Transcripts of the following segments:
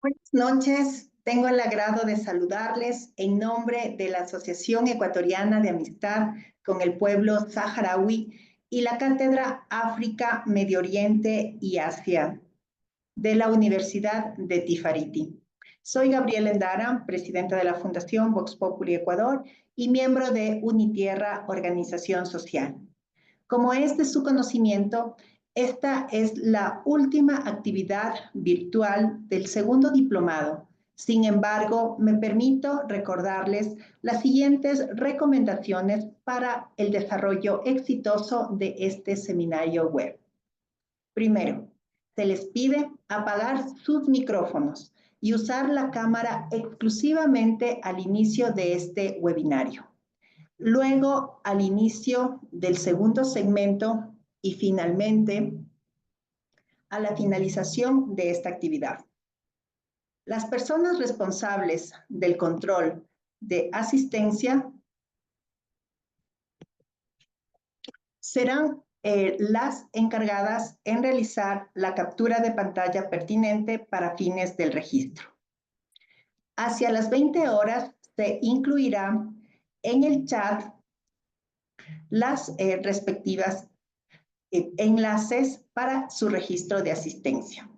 Buenas noches, tengo el agrado de saludarles en nombre de la Asociación Ecuatoriana de Amistad con el Pueblo Saharaui y la Cátedra África, Medio Oriente y Asia de la Universidad de Tifariti. Soy Gabriela Endara, presidenta de la Fundación Vox Populi Ecuador y miembro de Unitierra Organización Social. Como es de su conocimiento, esta es la última actividad virtual del segundo diplomado. Sin embargo, me permito recordarles las siguientes recomendaciones para el desarrollo exitoso de este seminario web. Primero, se les pide apagar sus micrófonos y usar la cámara exclusivamente al inicio de este webinario. Luego, al inicio del segundo segmento y finalmente a la finalización de esta actividad. Las personas responsables del control de asistencia serán las encargadas en realizar la captura de pantalla pertinente para fines del registro. Hacia las 20 horas se incluirá en el chat las respectivas enlaces para su registro de asistencia.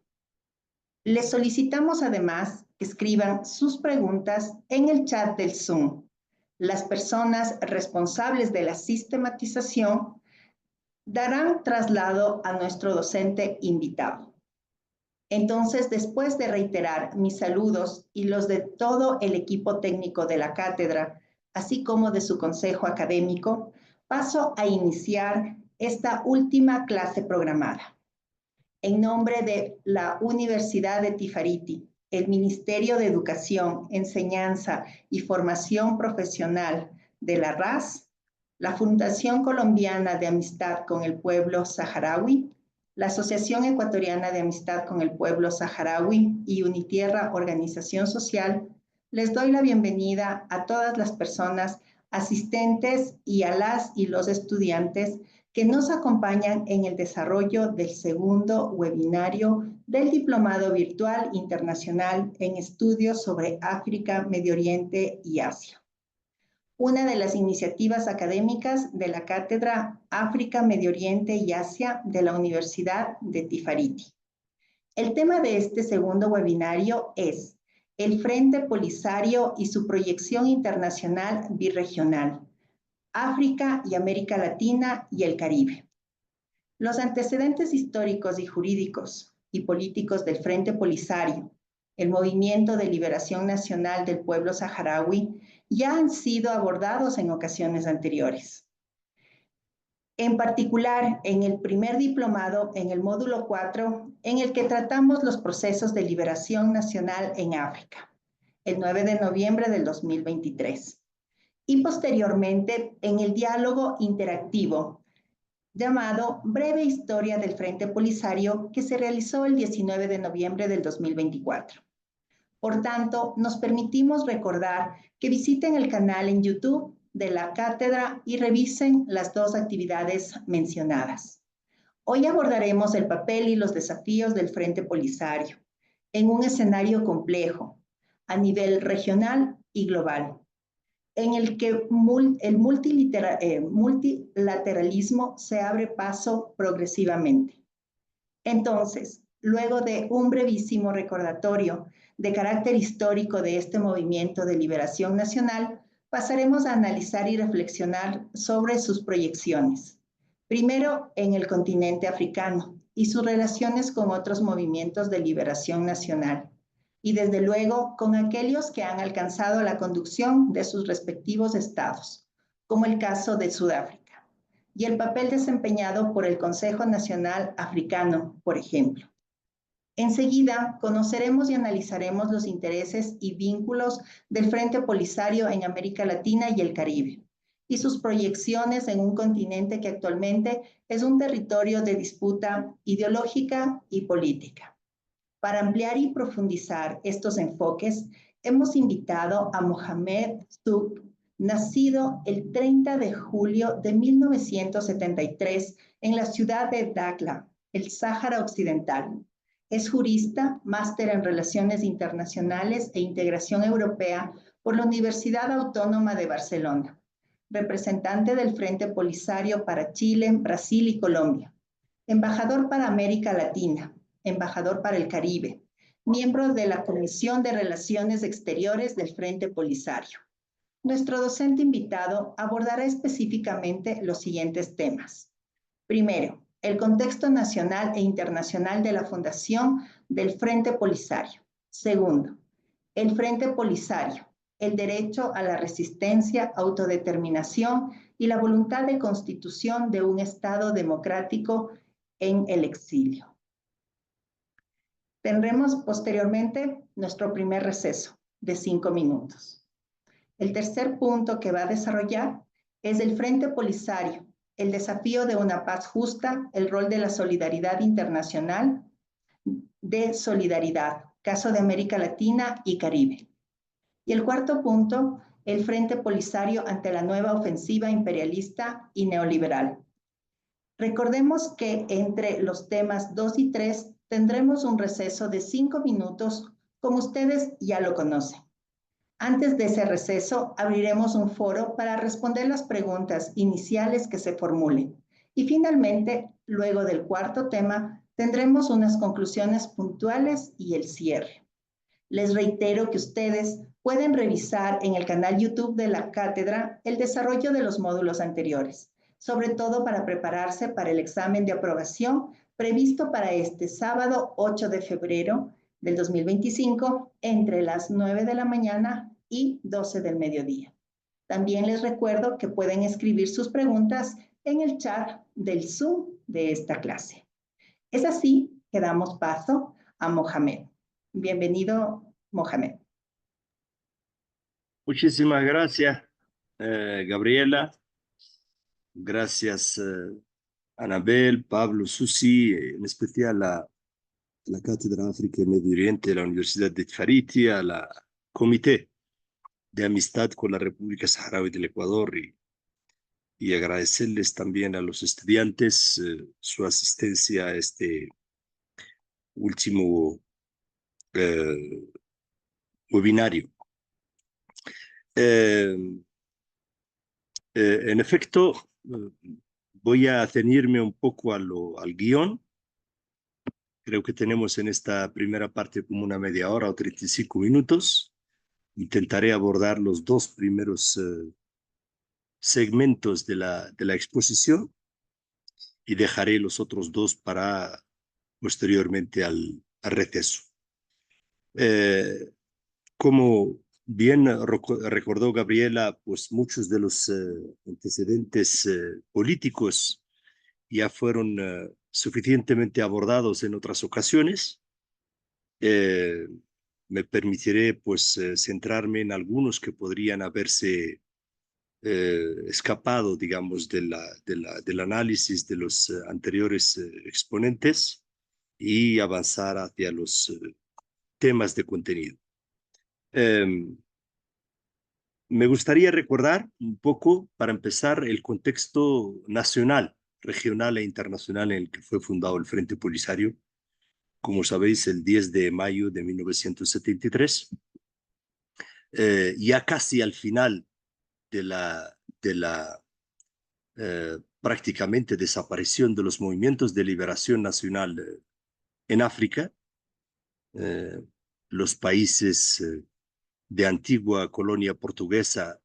Les solicitamos además que escriban sus preguntas en el chat del Zoom. Las personas responsables de la sistematización darán traslado a nuestro docente invitado. Entonces, después de reiterar mis saludos y los de todo el equipo técnico de la cátedra, así como de su consejo académico, paso a iniciar esta última clase programada. En nombre de la Universidad de Tifariti, el Ministerio de Educación, Enseñanza y Formación Profesional de la RAS, la Fundación Colombiana de Amistad con el Pueblo Saharaui, la Asociación Ecuatoriana de Amistad con el Pueblo Saharaui y Unitierra Organización Social, les doy la bienvenida a todas las personas asistentes y a las y los estudiantes que nos acompañan en el desarrollo del segundo webinario del Diplomado Virtual Internacional en Estudios sobre África, Medio Oriente y Asia. Una de las iniciativas académicas de la Cátedra África, Medio Oriente y Asia de la Universidad de Tifariti. El tema de este segundo webinario es el Frente Polisario y su proyección internacional birregional, África y América Latina y el Caribe. Los antecedentes históricos y jurídicos y políticos del Frente Polisario, el Movimiento de Liberación Nacional del Pueblo Saharaui, ya han sido abordados en ocasiones anteriores. En particular, en el primer diplomado, en el módulo 4, en el que tratamos los procesos de liberación nacional en África, el 9 de noviembre del 2023. Y posteriormente en el diálogo interactivo llamado Breve Historia del Frente Polisario, que se realizó el 19 de noviembre del 2024. Por tanto, nos permitimos recordar que visiten el canal en YouTube de la cátedra y revisen las dos actividades mencionadas. Hoy abordaremos el papel y los desafíos del Frente Polisario en un escenario complejo a nivel regional y global, en el que el multilateralismo se abre paso progresivamente. Entonces, luego de un brevísimo recordatorio de carácter histórico de este movimiento de liberación nacional, pasaremos a analizar y reflexionar sobre sus proyecciones. Primero, en el continente africano y sus relaciones con otros movimientos de liberación nacional, y desde luego con aquellos que han alcanzado la conducción de sus respectivos estados, como el caso de Sudáfrica, y el papel desempeñado por el Consejo Nacional Africano, por ejemplo. Enseguida, conoceremos y analizaremos los intereses y vínculos del Frente Polisario en América Latina y el Caribe, y sus proyecciones en un continente que actualmente es un territorio de disputa ideológica y política. Para ampliar y profundizar estos enfoques, hemos invitado a Mohamed Souk, nacido el 30 de julio de 1973 en la ciudad de Dakhla, el Sáhara Occidental, Es jurista, máster en Relaciones Internacionales e Integración Europea por la Universidad Autónoma de Barcelona, representante del Frente Polisario para Chile, Brasil y Colombia, embajador para América Latina, embajador para el Caribe, miembro de la Comisión de Relaciones Exteriores del Frente Polisario. Nuestro docente invitado abordará específicamente los siguientes temas. Primero, el contexto nacional e internacional de la fundación del Frente Polisario. Segundo, el Frente Polisario, el derecho a la resistencia, autodeterminación y la voluntad de constitución de un Estado democrático en el exilio. Tendremos posteriormente nuestro primer receso de 5 minutos. El tercer punto que va a desarrollar es el Frente Polisario, el desafío de una paz justa, el rol de la solidaridad internacional, de solidaridad, caso de América Latina y Caribe. Y el cuarto punto, el Frente Polisario ante la nueva ofensiva imperialista y neoliberal. Recordemos que entre los temas 2 y 3 tendremos un receso de 5 minutos, como ustedes ya lo conocen. Antes de ese receso, abriremos un foro para responder las preguntas iniciales que se formulen. Y finalmente, luego del cuarto tema, tendremos unas conclusiones puntuales y el cierre. Les reitero que ustedes pueden revisar en el canal YouTube de la cátedra el desarrollo de los módulos anteriores, sobre todo para prepararse para el examen de aprobación previsto para este sábado 8 de febrero del 2025 entre las 9 de la mañana y 12 del mediodía. También les recuerdo que pueden escribir sus preguntas en el chat del Zoom de esta clase. Es así que damos paso a Mohamed. Bienvenido, Mohamed. Muchísimas gracias, Gabriela. Gracias, Anabel, Pablo, Susi, en especial a la Cátedra África y Medio Oriente de la Universidad de Tfariti, a la Comité de Amistad con la República Saharaui del Ecuador y agradecerles también a los estudiantes su asistencia a este último webinario. En efecto, voy a ceñirme un poco al guión. Creo que tenemos en esta primera parte como una media hora o 35 minutos. Intentaré abordar los dos primeros segmentos de la exposición y dejaré los otros dos para posteriormente al receso. Como bien recordó Gabriela, pues muchos de los antecedentes políticos ya fueron suficientemente abordados en otras ocasiones. Me permitiré pues centrarme en algunos que podrían haberse escapado, digamos, del análisis de los anteriores exponentes y avanzar hacia los temas de contenido. Me gustaría recordar un poco, para empezar, el contexto nacional, regional e internacional en el que fue fundado el Frente Polisario, como sabéis, el 10 de mayo de 1973, ya casi al final de la prácticamente desaparición de los movimientos de liberación nacional en África. Los países de antigua colonia portuguesa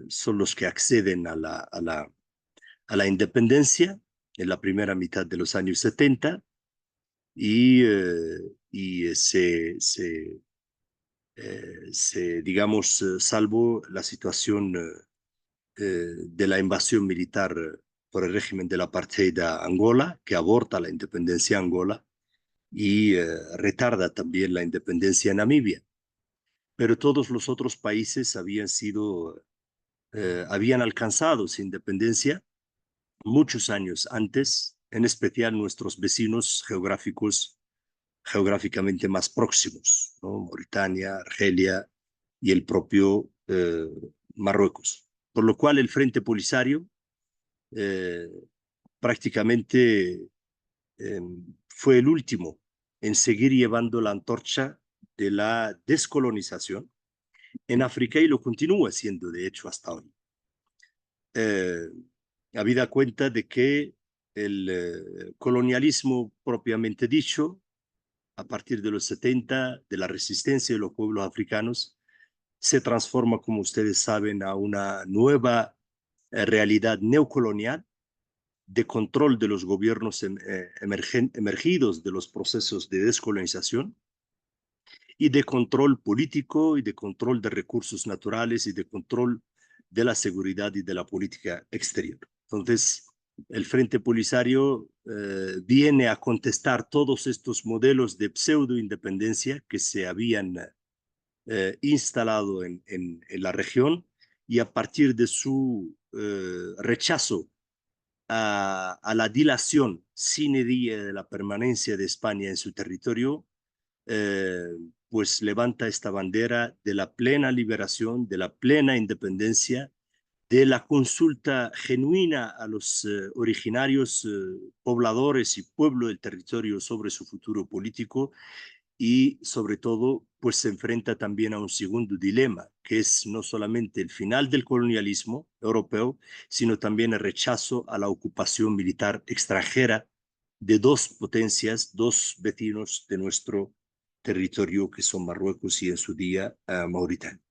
son los que acceden a la independencia en la primera mitad de los años 70 y digamos, salvo la situación de la invasión militar por el régimen del apartheid a Angola, que aborta la independencia Angola y retarda también la independencia en Namibia. Pero todos los otros países habían alcanzado su independencia muchos años antes, en especial nuestros vecinos geográficamente más próximos, ¿no? Mauritania, Argelia y el propio Marruecos. Por lo cual el Frente Polisario prácticamente fue el último en seguir llevando la antorcha de la descolonización en África y lo continúa haciendo, de hecho, hasta hoy. Habida cuenta de que el colonialismo propiamente dicho, a partir de los 70, de la resistencia de los pueblos africanos, se transforma, como ustedes saben, a una nueva realidad neocolonial de control de los gobiernos emergidos de los procesos de descolonización y de control político y de control de recursos naturales y de control de la seguridad y de la política exterior. Entonces, el Frente Polisario viene a contestar todos estos modelos de pseudo-independencia que se habían instalado en la región y a partir de su rechazo a la dilación sine die de la permanencia de España en su territorio, pues levanta esta bandera de la plena liberación, de la plena independencia, de la consulta genuina a los originarios pobladores y pueblo del territorio sobre su futuro político y sobre todo pues se enfrenta también a un segundo dilema, que es no solamente el final del colonialismo europeo, sino también el rechazo a la ocupación militar extranjera de dos potencias, dos vecinos de nuestro territorio, que son Marruecos y en su día Mauritania.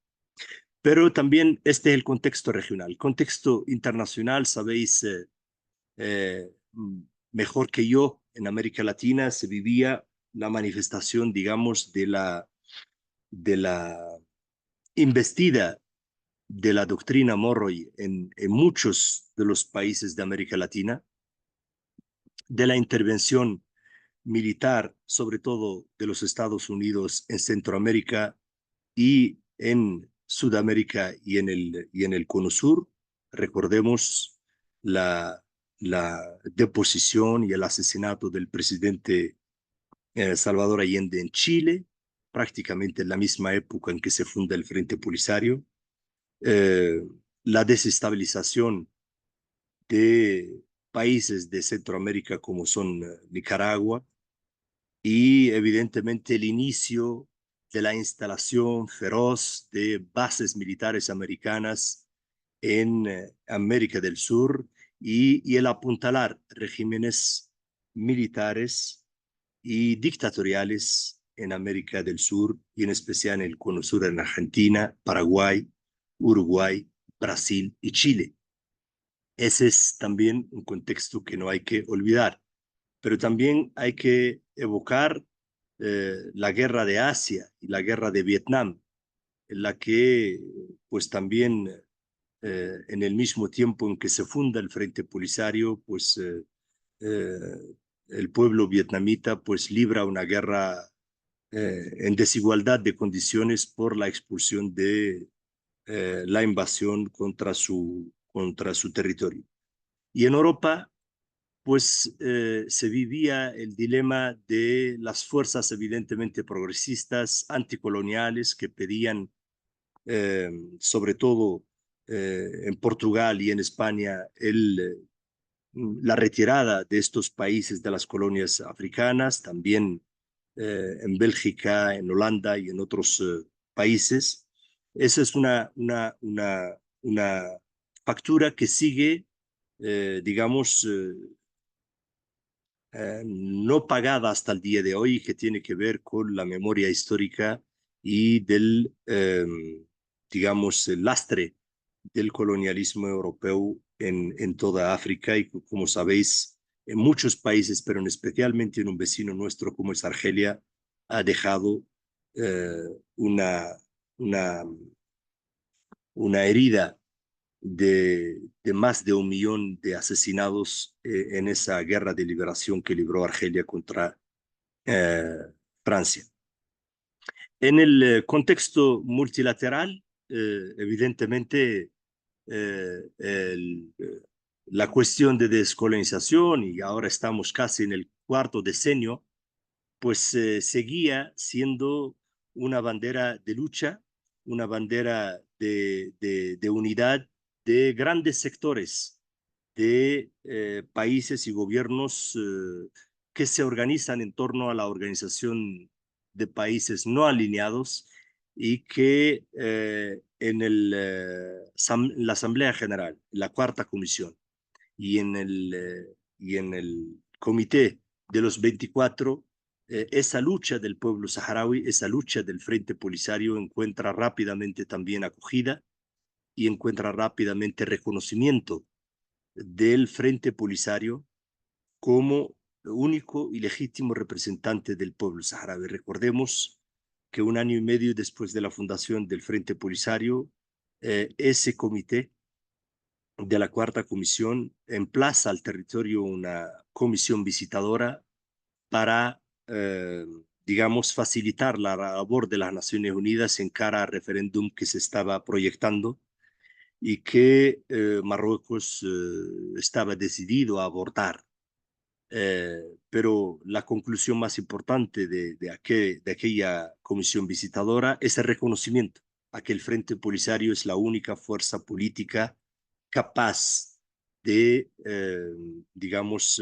Pero también este es el contexto regional. El contexto internacional, sabéis mejor que yo, en América Latina se vivía la manifestación, digamos, de la investida de la doctrina Monroe en muchos de los países de América Latina, de la intervención militar, sobre todo de los Estados Unidos en Centroamérica y en Sudamérica y en el Cono Sur. Recordemos la deposición y el asesinato del presidente Salvador Allende en Chile, prácticamente en la misma época en que se funda el Frente Polisario, eh, la desestabilización de países de Centroamérica como son Nicaragua y evidentemente el inicio de la instalación feroz de bases militares americanas en América del Sur y el apuntalar regímenes militares y dictatoriales en América del Sur y en especial en el Cono Sur, en Argentina, Paraguay, Uruguay, Brasil y Chile. Ese es también un contexto que no hay que olvidar, pero también hay que evocar la guerra de Asia y la guerra de Vietnam, en la que pues también en el mismo tiempo en que se funda el Frente Polisario, pues el pueblo vietnamita pues libra una guerra en desigualdad de condiciones por la expulsión de la invasión contra su territorio. Y en Europa pues se vivía el dilema de las fuerzas evidentemente progresistas, anticoloniales, que pedían sobre todo en Portugal y en España la retirada de estos países de las colonias africanas, también en Bélgica, en Holanda y en otros países. Esa es una factura que sigue, digamos, no pagada hasta el día de hoy, que tiene que ver con la memoria histórica y digamos, el lastre del colonialismo europeo en toda África y, como sabéis, en muchos países, pero especialmente en un vecino nuestro como es Argelia, ha dejado eh, una, una, una herida de más de 1 millón de asesinados en esa guerra de liberación que libró Argelia contra eh, Francia. En el contexto multilateral, evidentemente, la cuestión de descolonización, y ahora estamos casi en el cuarto decenio, pues seguía siendo una bandera de lucha, una bandera de unidad de grandes sectores de países y gobiernos que se organizan en torno a la Organización de Países No Alineados y que la Asamblea General, la Cuarta Comisión y en el Comité de los 24, esa lucha del pueblo saharaui, esa lucha del Frente Polisario encuentra rápidamente también acogida y encuentra rápidamente reconocimiento del Frente Polisario como único y legítimo representante del pueblo saharaui. Recordemos que un año y medio después de la fundación del Frente Polisario, ese comité de la Cuarta Comisión emplaza al territorio una comisión visitadora para, digamos, facilitar la labor de las Naciones Unidas en cara al referéndum que se estaba proyectando y que Marruecos estaba decidido a abortar. Pero la conclusión más importante de aquella comisión visitadora es el reconocimiento a que el Frente Polisario es la única fuerza política capaz de, digamos,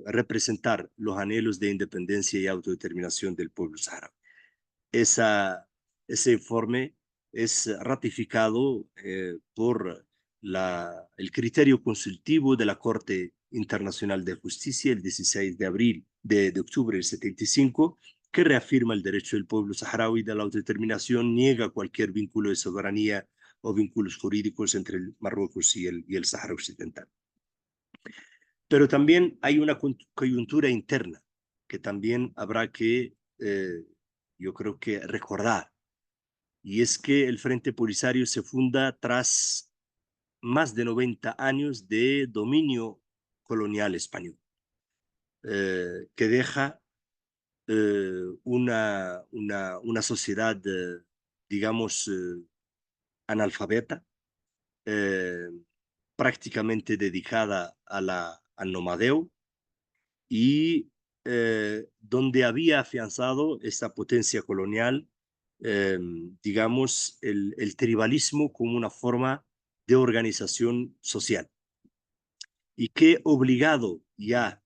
representar los anhelos de independencia y autodeterminación del pueblo saharaui. Ese informe es ratificado por el criterio consultivo de la Corte Internacional de Justicia el 16 de octubre del 75, que reafirma el derecho del pueblo saharaui de la autodeterminación, niega cualquier vínculo de soberanía o vínculos jurídicos entre el Marruecos y el Sahara Occidental. Pero también hay una coyuntura interna que también habrá que, yo creo que recordar, y es que el Frente Polisario se funda tras más de 90 años de dominio colonial español, que deja una sociedad, digamos, analfabeta, prácticamente dedicada al nomadeo y donde había afianzado esta potencia colonial, digamos, el tribalismo como una forma de organización social y que obligado ya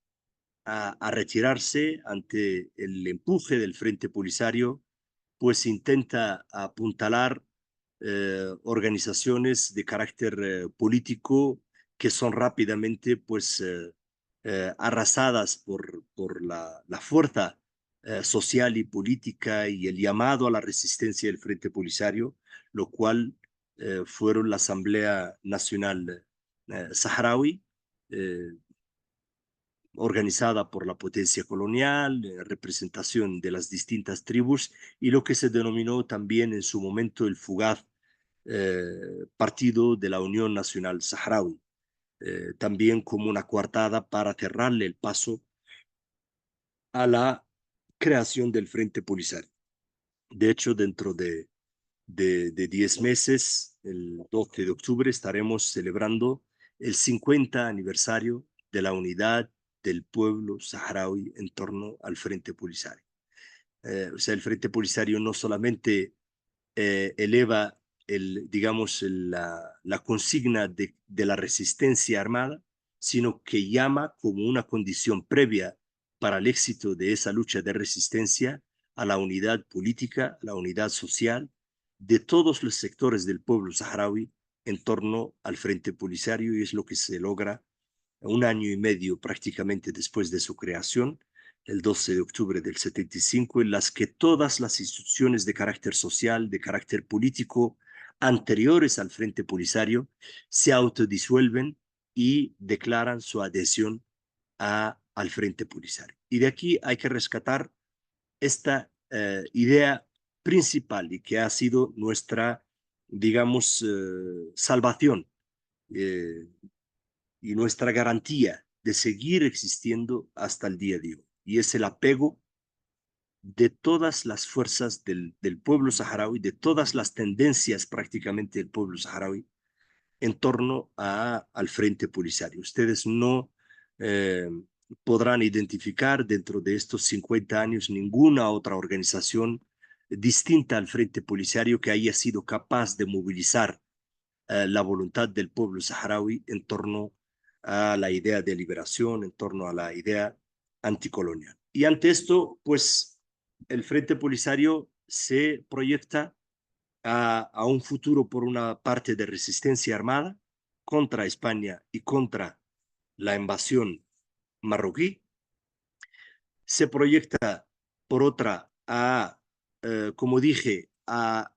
a retirarse ante el empuje del Frente Polisario, pues intenta apuntalar organizaciones de carácter político que son rápidamente pues arrasadas por la fuerza social y política y el llamado a la resistencia del Frente Polisario, lo cual fueron la Asamblea Nacional Saharaui, eh, organizada por la potencia colonial, representación de las distintas tribus y lo que se denominó también en su momento el fugaz Partido de la Unión Nacional Saharaui, también como una coartada para cerrarle el paso a la creación del Frente Polisario. De hecho, dentro de 10 meses, el 12 de octubre, estaremos celebrando el 50 aniversario de la unidad del pueblo saharaui en torno al Frente Polisario. O sea, el Frente Polisario no solamente eleva digamos, la consigna de la resistencia armada, sino que llama como una condición previa para el éxito de esa lucha de resistencia a la unidad política, a la unidad social de todos los sectores del pueblo saharaui en torno al Frente Polisario, y es lo que se logra un año y medio prácticamente después de su creación, el 12 de octubre del 75, en las que todas las instituciones de carácter social, de carácter político, anteriores al Frente Polisario, se autodisuelven y declaran su adhesión al Frente Polisario. Y de aquí hay que rescatar esta idea principal y que ha sido nuestra, digamos, salvación y nuestra garantía de seguir existiendo hasta el día de hoy. Y es el apego de todas las fuerzas del pueblo saharaui, de todas las tendencias prácticamente del pueblo saharaui en torno al Frente Polisario. Ustedes no podrán identificar dentro de estos 50 años ninguna otra organización distinta al Frente Polisario que haya sido capaz de movilizar la voluntad del pueblo saharaui en torno a la idea de liberación, en torno a la idea anticolonial. Y ante esto, pues, el Frente Polisario se proyecta a un futuro por una parte de resistencia armada contra España y contra la invasión marroquí. Se proyecta por otra a, como dije, a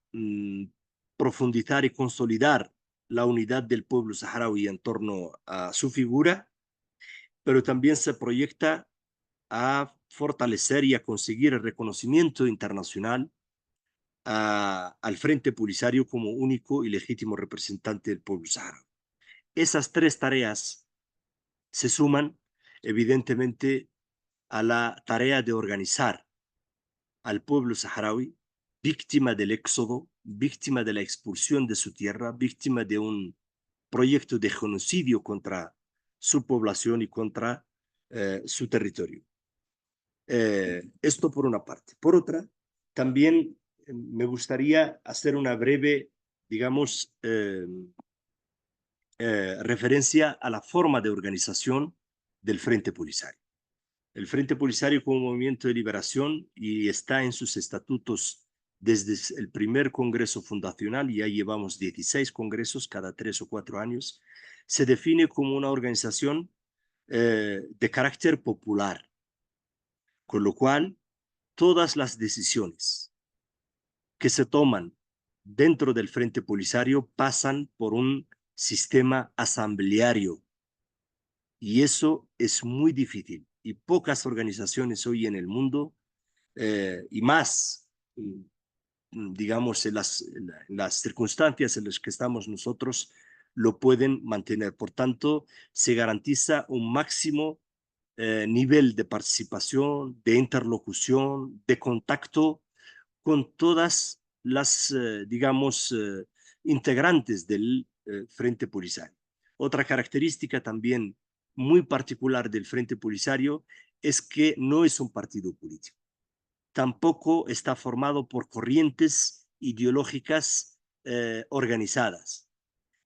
profundizar y consolidar la unidad del pueblo saharaui en torno a su figura, pero también se proyecta a fortalecer y a conseguir el reconocimiento internacional al Frente Polisario como único y legítimo representante del pueblo saharaui. Esas tres tareas se suman, evidentemente, a la tarea de organizar al pueblo saharaui, víctima del éxodo, víctima de la expulsión de su tierra, víctima de un proyecto de genocidio contra su población y contra su territorio. Esto por una parte. Por otra, también me gustaría hacer una breve, digamos, referencia a la forma de organización del Frente Polisario. El Frente Polisario como movimiento de liberación y está en sus estatutos desde el primer congreso fundacional, y ya llevamos 16 congresos cada 3 o 4 años, se define como una organización de carácter popular, con lo cual todas las decisiones que se toman dentro del Frente Polisario pasan por un sistema asambleario, y eso es muy difícil, y pocas organizaciones hoy en el mundo, y más, digamos, en las circunstancias en las que estamos nosotros, lo pueden mantener. Por tanto, se garantiza un máximo nivel de participación, de interlocución, de contacto con todas las, digamos, integrantes del Frente Polisario. Otra característica también muy particular del Frente Polisario es que no es un partido político. Tampoco está formado por corrientes ideológicas organizadas.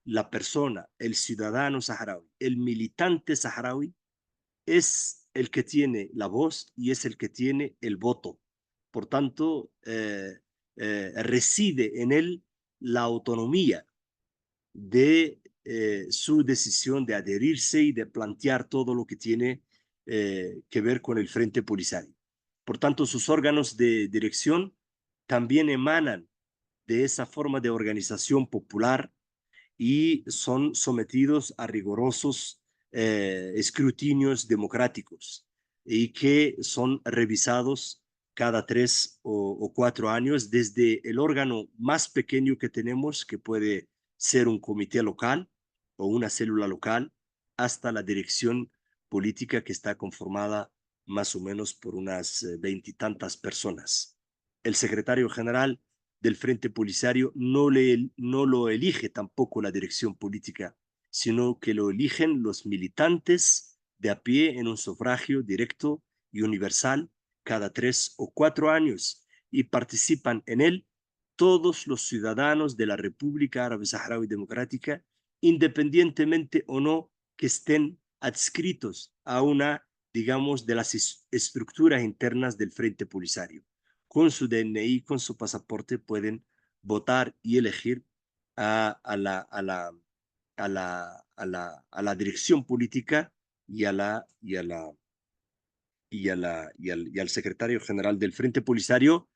La persona, el ciudadano saharaui, el militante saharaui, es el que tiene la voz y es el que tiene el voto. Por tanto, reside en él la autonomía de su decisión de adherirse y de plantear todo lo que tiene que ver con el Frente Polisario. Por tanto, sus órganos de dirección también emanan de esa forma de organización popular y son sometidos a rigurosos escrutinios democráticos y que son revisados cada 3 o 4 años desde el órgano más pequeño que tenemos, que puede ser un comité local o una célula local, hasta la dirección política, que está conformada más o menos por unas 20 y tantas personas. El secretario general del Frente Polisario no lo elige tampoco la dirección política, sino que lo eligen los militantes de a pie en un sufragio directo y universal cada 3 o 4 años, y participan en él todos los ciudadanos de la República Árabe Saharaui Democrática, independientemente o no que estén adscritos a una, digamos, de las estructuras internas del Frente Polisario. Con su DNI, con su pasaporte, pueden votar y elegir a la dirección política y al secretario general del Frente Polisario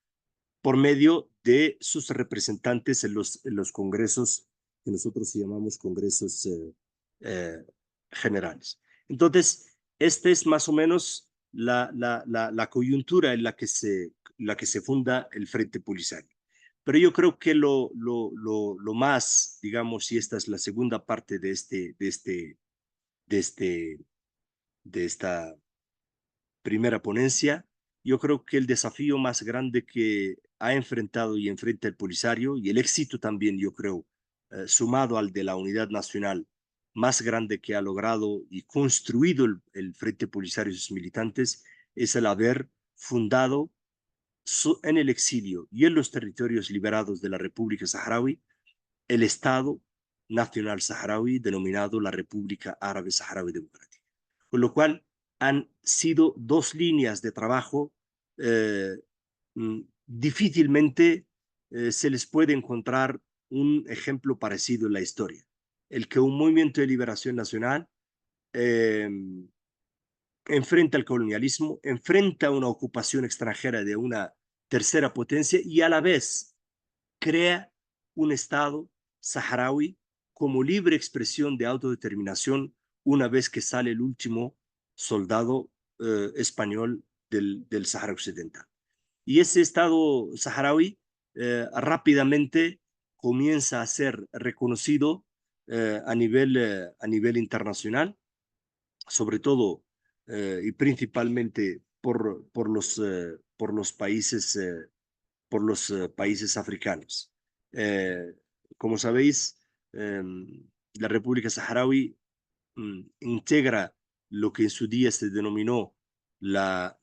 por medio de sus representantes en los congresos que nosotros llamamos congresos generales. Entonces, esta es más o menos la coyuntura en la que se funda el Frente Polisario. Pero yo creo que lo más, digamos, y esta es la segunda parte de esta primera ponencia, yo creo que el desafío más grande que ha enfrentado y enfrenta el Polisario, y el éxito también, yo creo, sumado al de la unidad nacional más grande que ha logrado y construido el Frente Polisario y sus militantes, es el haber fundado en el exilio y en los territorios liberados de la República Saharaui el Estado Nacional Saharaui, denominado la República Árabe Saharaui Democrática. Con lo cual, han sido dos líneas de trabajo difícilmente se les puede encontrar un ejemplo parecido en la historia. El que un movimiento de liberación nacional enfrenta el colonialismo, enfrenta una ocupación extranjera de una tercera potencia y a la vez crea un Estado saharaui como libre expresión de autodeterminación una vez que sale el último soldado español del Sahara Occidental. Y ese Estado saharaui rápidamente comienza a ser reconocido a nivel internacional, sobre todo y principalmente por los países africanos. Como sabéis, la República Saharaui integra lo que en su día se denominó la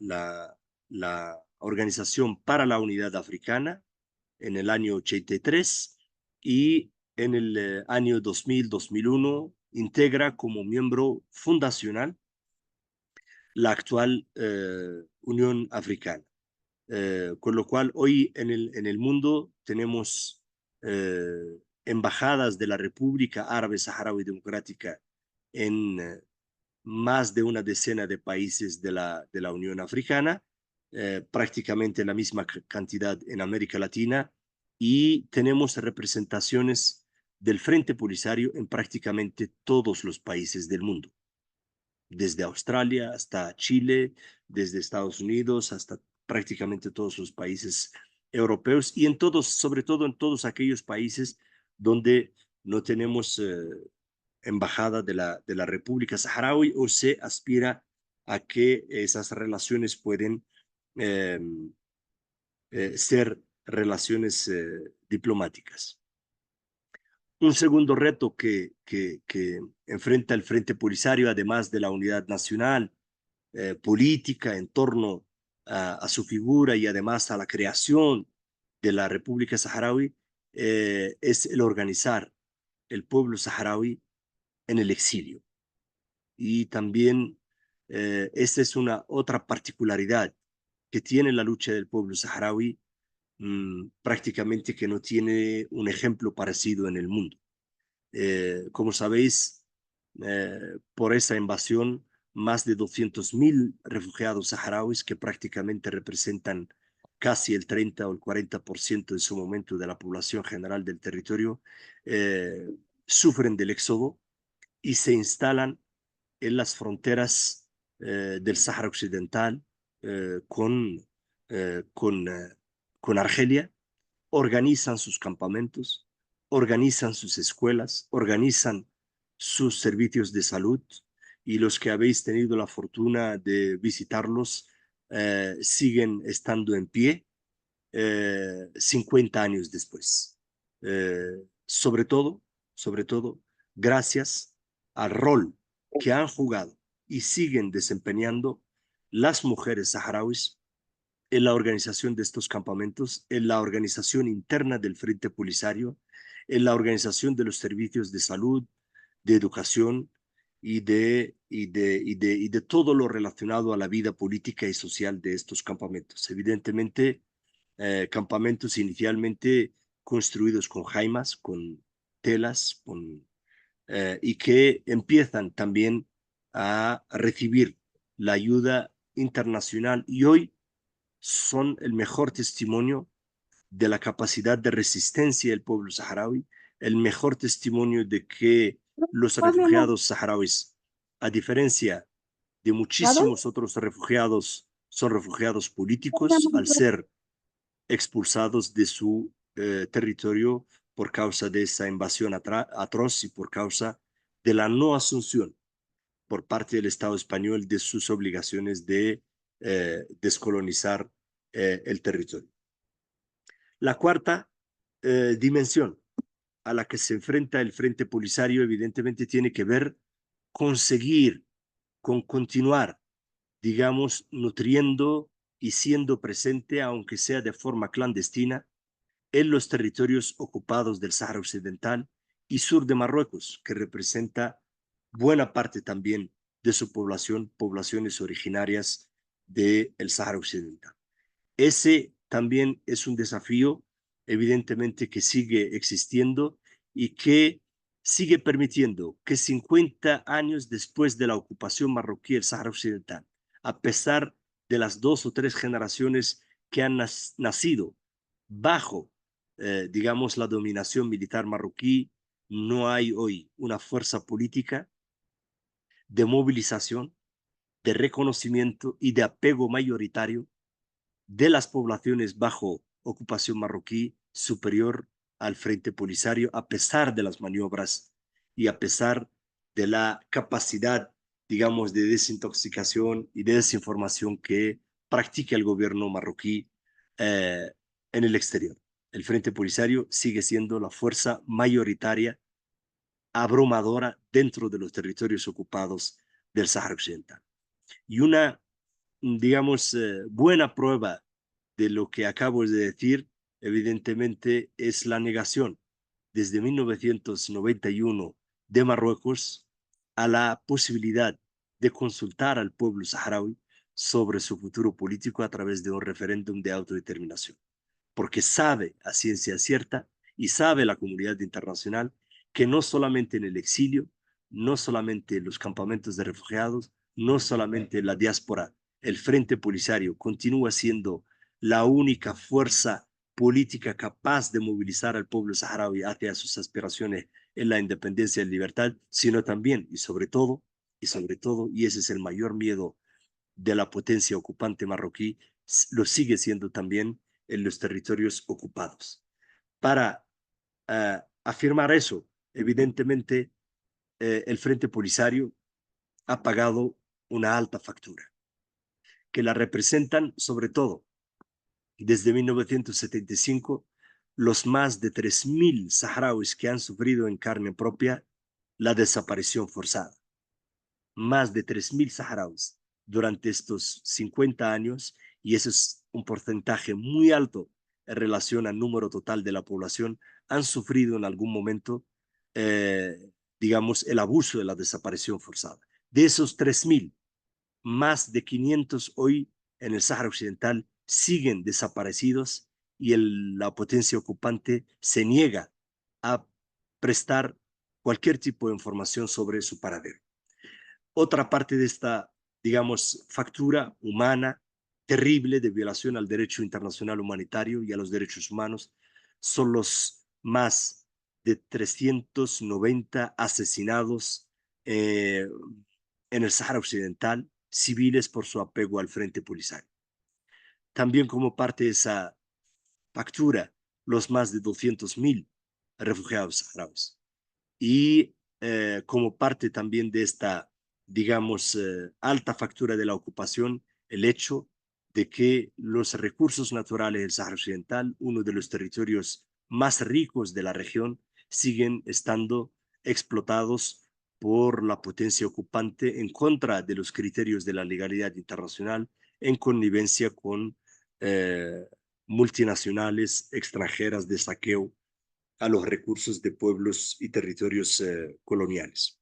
Organización para la Unidad Africana en el año 83 y en el año 2000-2001 integra como miembro fundacional la actual Unión Africana. Con lo cual hoy en el mundo tenemos embajadas de la República Árabe Saharaui Democrática en más de una decena de países de la Unión Africana, prácticamente la misma cantidad en América Latina, y tenemos representaciones del Frente Polisario en prácticamente todos los países del mundo, desde Australia hasta Chile, desde Estados Unidos hasta prácticamente todos los países europeos y en todos, sobre todo en todos aquellos países donde no tenemos embajada de la República Saharaui o se aspira a que esas relaciones pueden eh, ser relaciones diplomáticas. Un segundo reto que enfrenta el Frente Polisario, además de la unidad nacional, política en torno a su figura y además a la creación de la República Saharaui, es el organizar el pueblo saharaui en el exilio. Y también esta es una otra particularidad que tiene la lucha del pueblo saharaui, prácticamente que no tiene un ejemplo parecido en el mundo. Como sabéis, por esa invasión, más de 200.000 refugiados saharauis, que prácticamente representan casi el 30 o el 40% en su momento de la población general del territorio, sufren del éxodo y se instalan en las fronteras del Sáhara Occidental con Argelia, organizan sus campamentos, organizan sus escuelas, organizan sus servicios de salud y los que habéis tenido la fortuna de visitarlos siguen estando en pie 50 años después. Sobre todo, gracias al rol que han jugado y siguen desempeñando las mujeres saharauis en la organización de estos campamentos, en la organización interna del Frente Polisario, en la organización de los servicios de salud, de educación y de todo lo relacionado a la vida política y social de estos campamentos. Evidentemente, campamentos inicialmente construidos con jaimas, con telas, y que empiezan también a recibir la ayuda internacional y hoy son el mejor testimonio de la capacidad de resistencia del pueblo saharaui, el mejor testimonio de que los refugiados saharauis, a diferencia de muchísimos otros refugiados, son refugiados políticos al ser expulsados de su territorio por causa de esa invasión atroz y por causa de la no asunción por parte del Estado español de sus obligaciones de descolonizar el territorio. La cuarta dimensión a la que se enfrenta el Frente Polisario evidentemente tiene que ver con seguir, con continuar, digamos, nutriendo y siendo presente, aunque sea de forma clandestina, en los territorios ocupados del Sáhara Occidental y sur de Marruecos, que representa buena parte también de su población, poblaciones originarias del Sáhara Occidental. Ese también es un desafío, evidentemente, que sigue existiendo y que sigue permitiendo que 50 años después de la ocupación marroquí del Sáhara Occidental, a pesar de las 2 o 3 generaciones que han nacido bajo, digamos, la dominación militar marroquí, no hay hoy una fuerza política de movilización, de reconocimiento y de apego mayoritario de las poblaciones bajo ocupación marroquí superior al Frente Polisario, a pesar de las maniobras y a pesar de la capacidad, digamos, de desintoxicación y de desinformación que practica el gobierno marroquí en el exterior. El Frente Polisario sigue siendo la fuerza mayoritaria, abrumadora dentro de los territorios ocupados del Sáhara Occidental. Y una, digamos, buena prueba de lo que acabo de decir, evidentemente, es la negación desde 1991 de Marruecos a la posibilidad de consultar al pueblo saharaui sobre su futuro político a través de un referéndum de autodeterminación, porque sabe a ciencia cierta y sabe la comunidad internacional que no solamente en el exilio, no solamente en los campamentos de refugiados, no solamente en la diáspora, el Frente Polisario continúa siendo la única fuerza política capaz de movilizar al pueblo saharaui hacia sus aspiraciones en la independencia y libertad, sino también y sobre todo, y ese es el mayor miedo de la potencia ocupante marroquí, lo sigue siendo también en los territorios ocupados. Para afirmar eso, evidentemente, el Frente Polisario ha pagado una alta factura, que la representan sobre todo desde 1975 los más de 3.000 saharauis que han sufrido en carne propia la desaparición forzada. Más de 3.000 saharauis durante estos 50 años, y eso es un porcentaje muy alto en relación al número total de la población, han sufrido en algún momento, digamos, el abuso de la desaparición forzada. De esos 3.000, más de 500 hoy en el Sáhara Occidental siguen desaparecidos y la potencia ocupante se niega a prestar cualquier tipo de información sobre su paradero. Otra parte de esta, digamos, factura humana terrible de violación al derecho internacional humanitario y a los derechos humanos son los más de 390 asesinados en el Sáhara Occidental, civiles por su apego al Frente Polisario. También como parte de esa factura, los más de 200.000 refugiados saharauis. Y como parte también de esta, digamos, alta factura de la ocupación, el hecho de que los recursos naturales del Sáhara Occidental, uno de los territorios más ricos de la región, siguen estando explotados por la potencia ocupante en contra de los criterios de la legalidad internacional, en connivencia con multinacionales extranjeras de saqueo a los recursos de pueblos y territorios coloniales.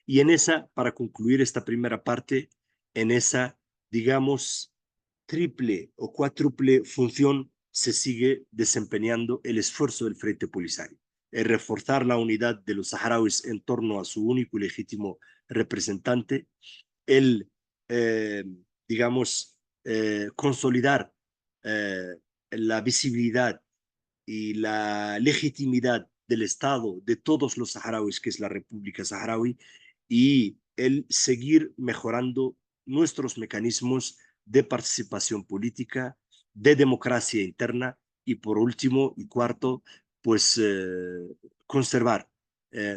Y en esa, para concluir esta primera parte, en esa, digamos, triple o cuádruple función se sigue desempeñando el esfuerzo del Frente Polisario, el reforzar la unidad de los saharauis en torno a su único y legítimo representante, el, eh, digamos, consolidar la visibilidad y la legitimidad del Estado de todos los saharauis, que es la República Saharaui, y el seguir mejorando nuestros mecanismos de participación política, de democracia interna y por último y cuarto, pues conservar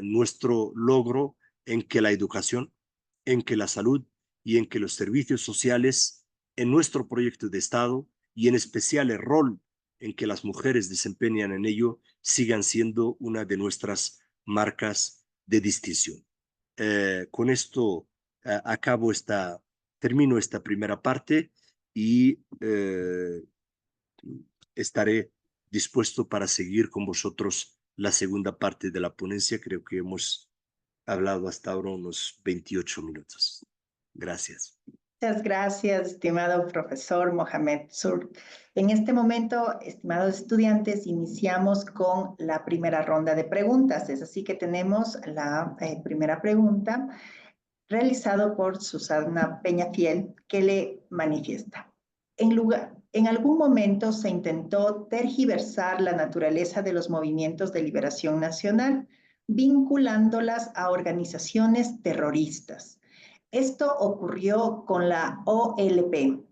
nuestro logro en que la educación, en que la salud y en que los servicios sociales en nuestro proyecto de Estado y en especial el rol en que las mujeres desempeñan en ello sigan siendo una de nuestras marcas de distinción. Con esto termino esta primera parte y estaré dispuesto para seguir con vosotros la segunda parte de la ponencia. Creo que hemos hablado hasta ahora unos 28 minutos. Gracias. Muchas gracias, estimado profesor Mohamed Sur. En este momento, estimados estudiantes, iniciamos con la primera ronda de preguntas. Es así que tenemos la primera pregunta realizado por Susana Peñafiel, que le manifiesta. En algún momento se intentó tergiversar la naturaleza de los movimientos de liberación nacional, vinculándolas a organizaciones terroristas. Esto ocurrió con la OLP,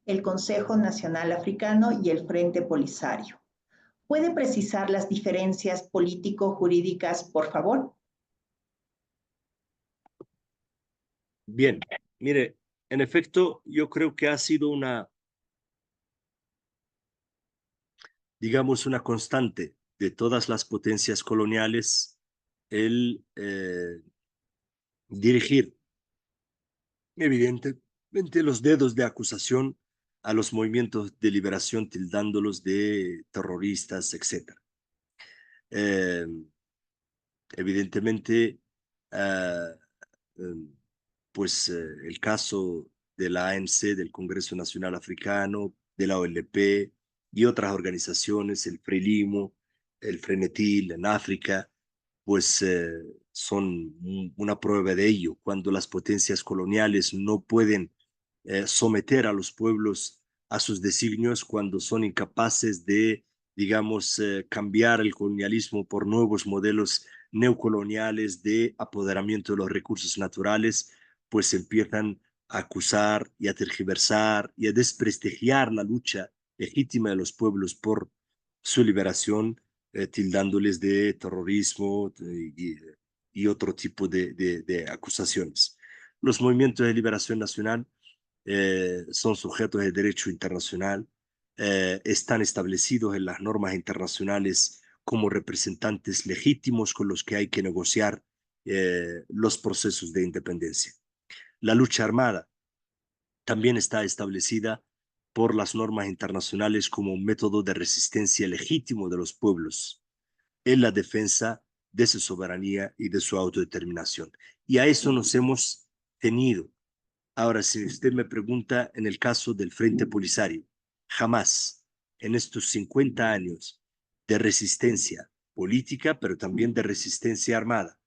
el Consejo Nacional Africano y el Frente Polisario. ¿Puede precisar las diferencias político-jurídicas, por favor? Bien, mire, en efecto, yo creo que ha sido digamos, una constante de todas las potencias coloniales el dirigir evidentemente los dedos de acusación a los movimientos de liberación tildándolos de terroristas, etc. Eh, evidentemente, uh, pues el caso de la ANC, del Congreso Nacional Africano, de la OLP y otras organizaciones, el Frelimo, el Frenetil en África, pues son una prueba de ello. Cuando las potencias coloniales no pueden someter a los pueblos a sus designios, cuando son incapaces de, digamos, cambiar el colonialismo por nuevos modelos neocoloniales de apoderamiento de los recursos naturales, pues empiezan a acusar y a tergiversar y a desprestigiar la lucha legítima de los pueblos por su liberación, tildándoles de terrorismo y otro tipo de acusaciones. Los movimientos de liberación nacional son sujetos de derecho internacional, están establecidos en las normas internacionales como representantes legítimos con los que hay que negociar los procesos de independencia. La lucha armada también está establecida por las normas internacionales como un método de resistencia legítimo de los pueblos en la defensa de su soberanía y de su autodeterminación. Y a eso nos hemos tenido. Ahora, si usted me pregunta en el caso del Frente Polisario, jamás en estos 50 años de resistencia política, pero también de resistencia armada,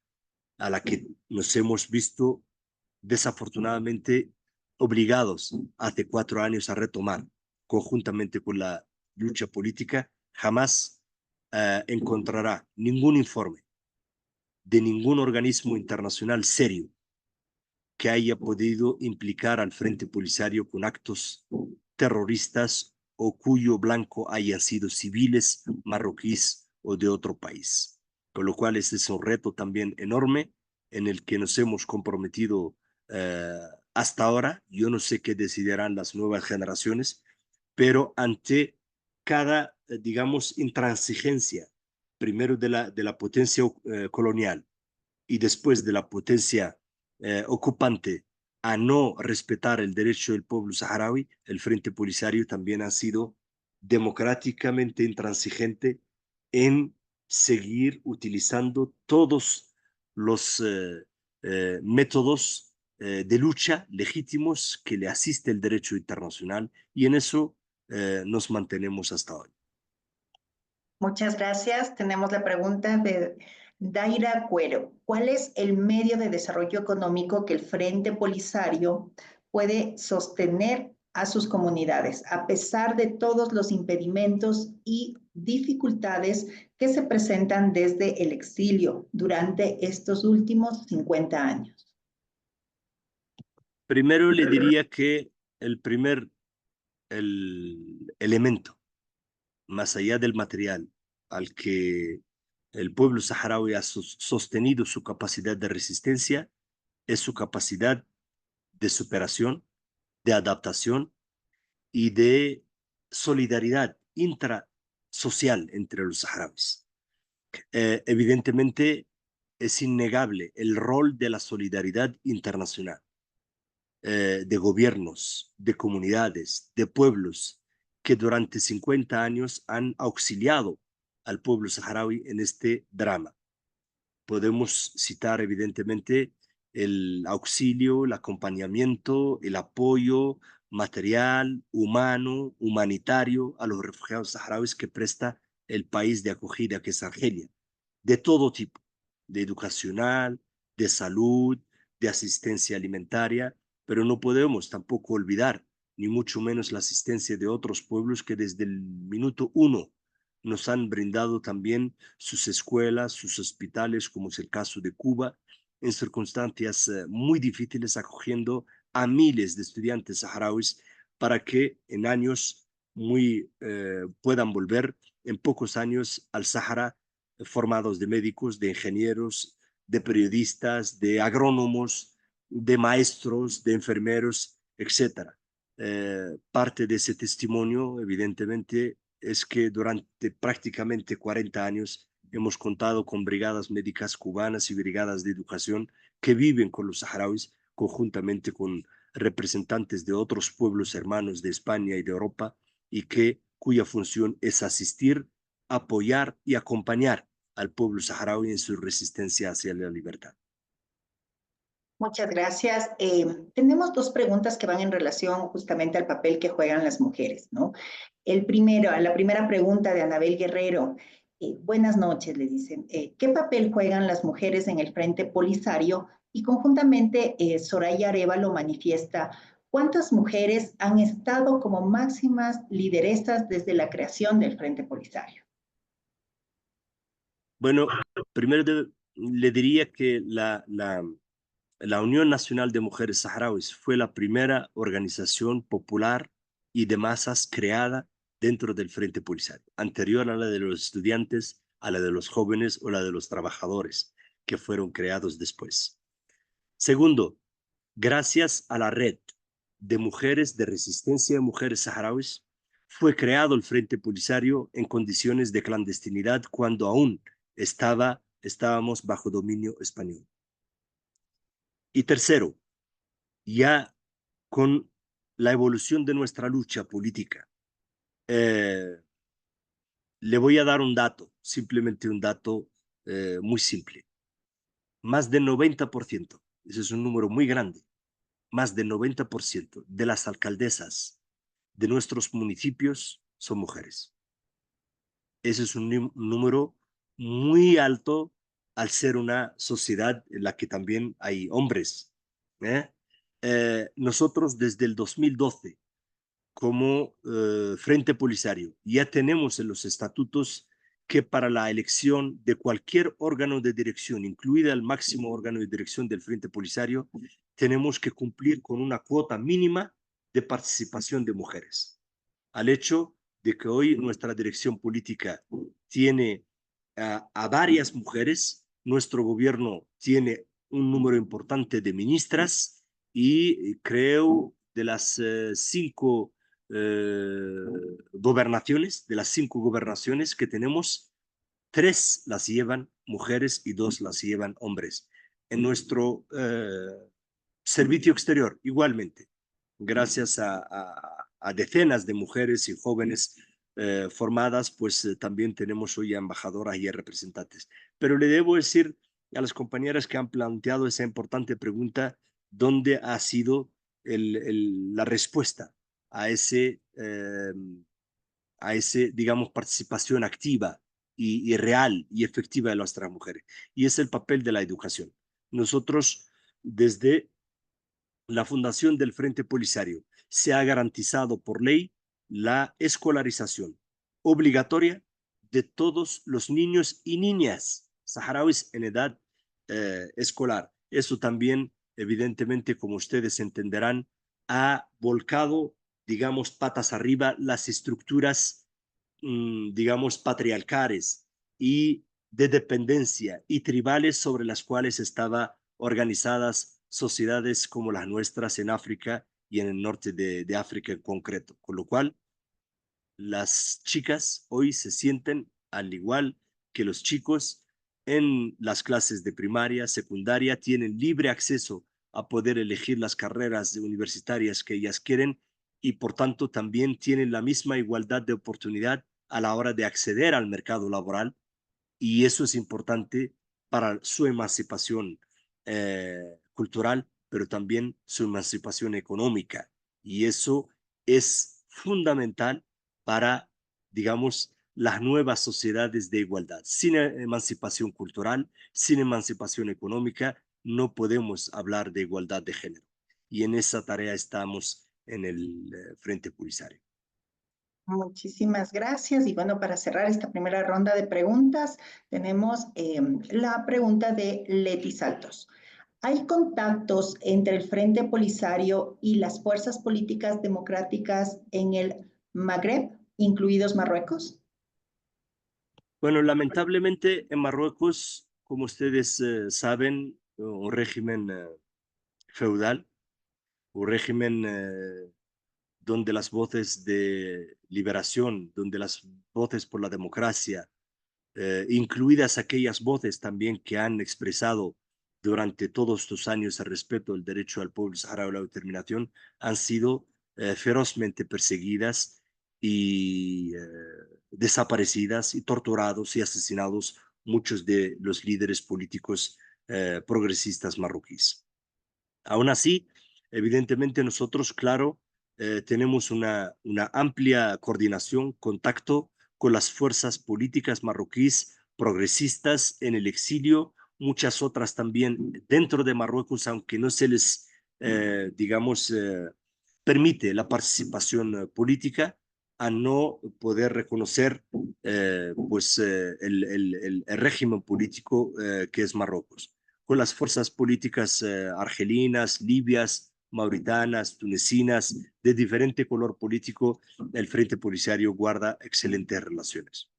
a la que nos hemos visto desafortunadamente obligados hace 4 años a retomar conjuntamente con la lucha política, jamás encontrará ningún informe de ningún organismo internacional serio que haya podido implicar al Frente Polisario con actos terroristas o cuyo blanco hayan sido civiles marroquíes o de otro país. Con lo cual, este es un reto también enorme en el que nos hemos comprometido hasta ahora. Yo no sé qué decidirán las nuevas generaciones, pero ante cada, digamos, intransigencia, primero de la potencia colonial y después de la potencia ocupante a no respetar el derecho del pueblo saharaui, el Frente Polisario también ha sido democráticamente intransigente en seguir utilizando todos los métodos de lucha legítimos que le asiste el derecho internacional y en eso nos mantenemos hasta hoy. Muchas gracias. Tenemos la pregunta de Daira Cuero. ¿Cuál es el medio de desarrollo económico que el Frente Polisario puede sostener a sus comunidades, a pesar de todos los impedimentos y dificultades que se presentan desde el exilio durante estos últimos 50 años? Primero le diría que el elemento más allá del material al que el pueblo saharaui ha sostenido su capacidad de resistencia, es su capacidad de superación, de adaptación y de solidaridad intrasocial entre los saharauis. Evidentemente, es innegable el rol de la solidaridad internacional, de gobiernos, de comunidades, de pueblos que durante 50 años han auxiliado al pueblo saharaui en este drama. podemos citar evidentemente el auxilio, el acompañamiento, el apoyo material, humano, humanitario a los refugiados saharauis que presta el país de acogida que es Argelia, de todo tipo, de educacional, de salud, de asistencia alimentaria, pero no podemos tampoco olvidar, ni mucho menos la asistencia de otros pueblos que desde el minuto uno nos han brindado también sus escuelas, sus hospitales, como es el caso de Cuba, en circunstancias muy difíciles, acogiendo a miles de estudiantes saharauis para que en años puedan volver en pocos años al Sahara formados de médicos, de ingenieros, de periodistas, de agrónomos, de maestros, de enfermeros, etcétera. Parte de ese testimonio, evidentemente, es que durante prácticamente 40 años hemos contado con brigadas médicas cubanas y brigadas de educación que viven con los saharauis, conjuntamente con representantes de otros pueblos hermanos de España y de Europa, y cuya función es asistir, apoyar y acompañar al pueblo saharaui en su resistencia hacia la libertad. Muchas gracias. Tenemos dos preguntas que van en relación justamente al papel que juegan las mujeres, ¿no? La primera pregunta de Anabel Guerrero. Buenas noches, le dicen. ¿Qué papel juegan las mujeres en el Frente Polisario? Y conjuntamente, Soraya Arévalo manifiesta, ¿cuántas mujeres han estado como máximas lideresas desde la creación del Frente Polisario? Bueno, primero le diría que la Unión Nacional de Mujeres Saharauis fue la primera organización popular y de masas creada dentro del Frente Polisario, anterior a la de los estudiantes, a la de los jóvenes o la de los trabajadores, que fueron creados después. Segundo, gracias a la red de mujeres de resistencia de mujeres saharauis, fue creado el Frente Polisario en condiciones de clandestinidad cuando aún estábamos bajo dominio español. Y tercero, ya con la evolución de nuestra lucha política, le voy a dar un dato, simplemente un dato muy simple. Más del 90%, ese es un número muy grande, más del 90% de las alcaldesas de nuestros municipios son mujeres. Ese es un número muy alto al ser una sociedad en la que también hay hombres. Nosotros desde el 2012, como Frente Polisario, ya tenemos en los estatutos que para la elección de cualquier órgano de dirección, incluida el máximo órgano de dirección del Frente Polisario, tenemos que cumplir con una cuota mínima de participación de mujeres. Al hecho de que hoy nuestra dirección política tiene a varias mujeres, nuestro gobierno tiene un número importante de ministras y creo de las cinco gobernaciones, de las 5 gobernaciones que tenemos, 3 las llevan mujeres y 2 las llevan hombres. En nuestro servicio exterior, igualmente, gracias a decenas de mujeres y jóvenes formadas, pues también tenemos hoy embajadoras y representantes. Pero le debo decir a las compañeras que han planteado esa importante pregunta, ¿dónde ha sido la respuesta a ese, digamos, participación activa y real y efectiva de nuestras mujeres? Y es el papel de la educación. Nosotros, desde la fundación del Frente Polisario, se ha garantizado por ley la escolarización obligatoria de todos los niños y niñas saharauis en edad escolar. Eso también, evidentemente, como ustedes entenderán, ha volcado, digamos, patas arriba las estructuras, digamos, patriarcales y de dependencia y tribales sobre las cuales estaba organizadas sociedades como las nuestras en África y en el norte de África en concreto. Con lo cual, las chicas hoy se sienten al igual que los chicos en las clases de primaria, secundaria, tienen libre acceso a poder elegir las carreras universitarias que ellas quieren y por tanto también tienen la misma igualdad de oportunidad a la hora de acceder al mercado laboral. Y eso es importante para su emancipación cultural, pero también su emancipación económica. Y eso es fundamental para, digamos, las nuevas sociedades de igualdad. Sin emancipación cultural, sin emancipación económica, no podemos hablar de igualdad de género. Y en esa tarea estamos en el Frente Polisario. Muchísimas gracias. Y bueno, para cerrar esta primera ronda de preguntas, tenemos la pregunta de Leti Saltos. ¿Hay contactos entre el Frente Polisario y las fuerzas políticas democráticas en el Magreb, incluidos Marruecos? Bueno, lamentablemente en Marruecos, como ustedes saben, un régimen feudal, un régimen donde las voces de liberación, donde las voces por la democracia, incluidas aquellas voces también que han expresado durante todos estos años el respeto del derecho al pueblo saharaui a la autodeterminación, han sido ferozmente perseguidas y desaparecidas y torturados y asesinados muchos de los líderes políticos progresistas marroquíes. Aún así, evidentemente nosotros, claro, tenemos una amplia coordinación, contacto con las fuerzas políticas marroquíes progresistas en el exilio, muchas otras también dentro de Marruecos, aunque no se les, digamos, permite la participación política, a no poder reconocer el régimen político que es Marruecos con las fuerzas políticas argelinas, libias, mauritanas, tunecinas, de diferente color político, el Frente Polisario guarda excelentes relaciones.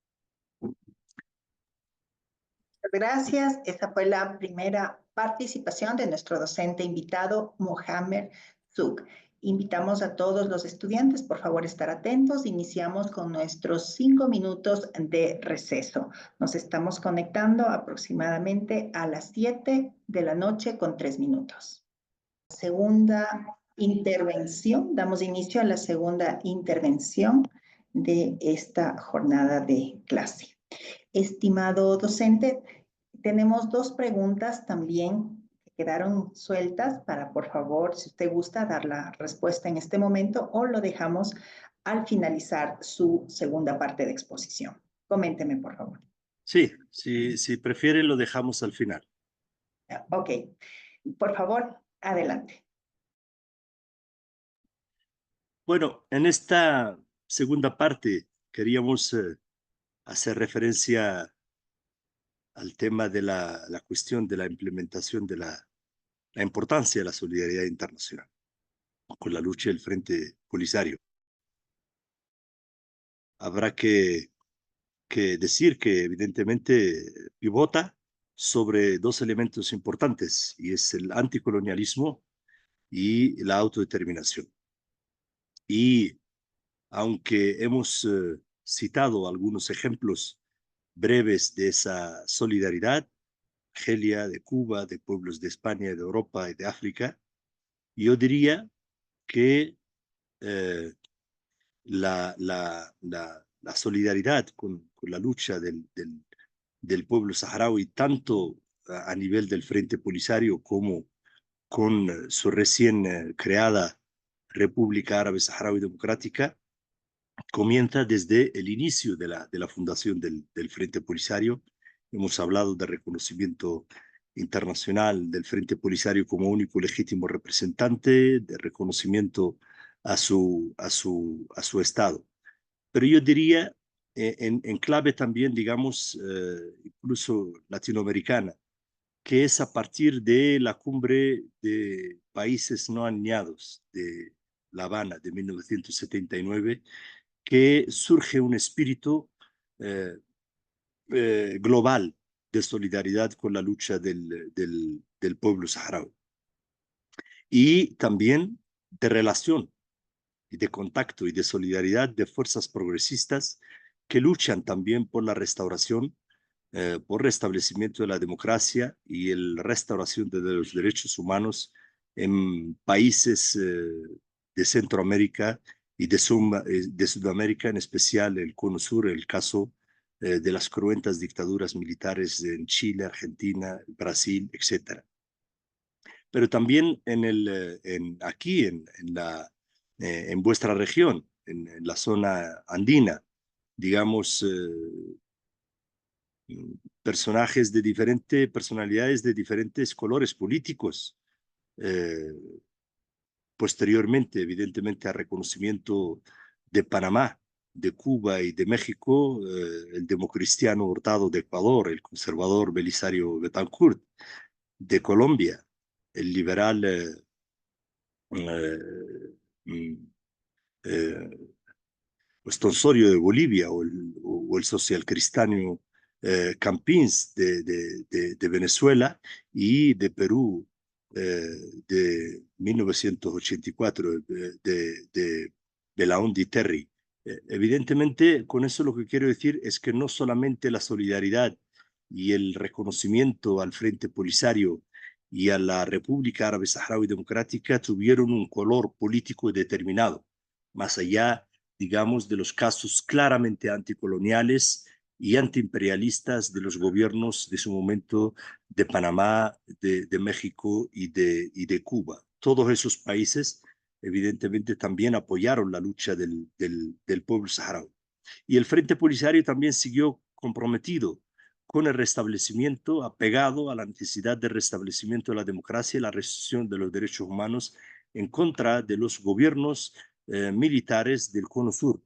Gracias. Esa fue la primera participación de nuestro docente invitado, Mohamed Zouk. Invitamos a todos los estudiantes, por favor, estar atentos. Iniciamos con nuestros 5 minutos de receso. Nos estamos conectando aproximadamente a las 7 de la noche con 3 minutos. Segunda intervención, damos inicio a la segunda intervención de esta jornada de clase. Estimado docente, tenemos 2 preguntas también que quedaron sueltas para, por favor, si usted gusta, dar la respuesta en este momento o lo dejamos al finalizar su segunda parte de exposición. Coménteme, por favor. Sí, si prefiere lo dejamos al final. Ok, por favor, adelante. Bueno, en esta segunda parte queríamos hacer referencia al tema de la cuestión de la implementación de la importancia de la solidaridad internacional con la lucha del Frente Polisario. Habrá que decir que evidentemente pivota sobre 2 elementos importantes, y es el anticolonialismo y la autodeterminación. Y aunque hemos citado algunos ejemplos breves de esa solidaridad, Argelia, de Cuba, de pueblos de España, de Europa y de África, yo diría que eh, la solidaridad con la lucha del pueblo saharaui, tanto a nivel del Frente Polisario como con su recién creada República Árabe Saharaui Democrática, comienza desde el inicio de la fundación del Frente Polisario. Hemos hablado de reconocimiento internacional del Frente Polisario como único legítimo representante, de reconocimiento a su Estado. Pero yo diría, en clave también, digamos, incluso latinoamericana, que es a partir de la cumbre de países no alineados de La Habana de 1979, que surge un espíritu eh, global de solidaridad con la lucha del pueblo saharaui y también de relación y de contacto y de solidaridad de fuerzas progresistas que luchan también por la restauración, por restablecimiento de la democracia y la restauración de los derechos humanos en países de Centroamérica y de Sudamérica, en especial el Cono Sur, el caso de las cruentas dictaduras militares en Chile, Argentina, Brasil, etc. Pero también aquí en vuestra región, en la zona andina, digamos, personajes de personalidades de diferentes colores políticos. Eh, Posteriormente, evidentemente, al reconocimiento de Panamá, de Cuba y de México, el democristiano Hurtado de Ecuador, el conservador Belisario Betancourt de Colombia, el liberal eh, mm, eh, Estonsorio de Bolivia o el socialcristiano Campins de Venezuela y de Perú eh, de 1984 de la Ondi Terry. Evidentemente, con eso lo que quiero decir es que no solamente la solidaridad y el reconocimiento al Frente Polisario y a la República Árabe Saharaui Democrática tuvieron un color político determinado, más allá, digamos, de los casos claramente anticoloniales y antiimperialistas de los gobiernos de su momento de Panamá, de México y de Cuba. Todos esos países, evidentemente, también apoyaron la lucha del pueblo saharaui. Y el Frente Polisario también siguió comprometido con el restablecimiento, apegado a la necesidad de restablecimiento de la democracia y la restricción de los derechos humanos en contra de los gobiernos militares del Cono Sur.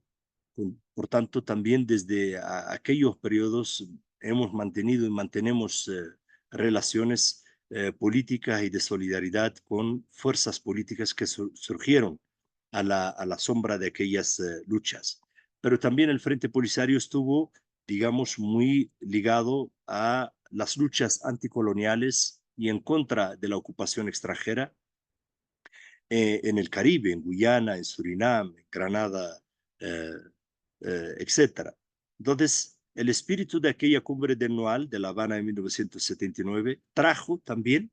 Por tanto, también desde aquellos periodos hemos mantenido y mantenemos relaciones políticas y de solidaridad con fuerzas políticas que surgieron a la sombra de aquellas luchas. Pero también el Frente Polisario estuvo, digamos, muy ligado a las luchas anticoloniales y en contra de la ocupación extranjera en el Caribe, en Guyana, en Surinam, en Granada, eh, etc. Entonces, el espíritu de aquella cumbre del Noal de La Habana de 1979 trajo también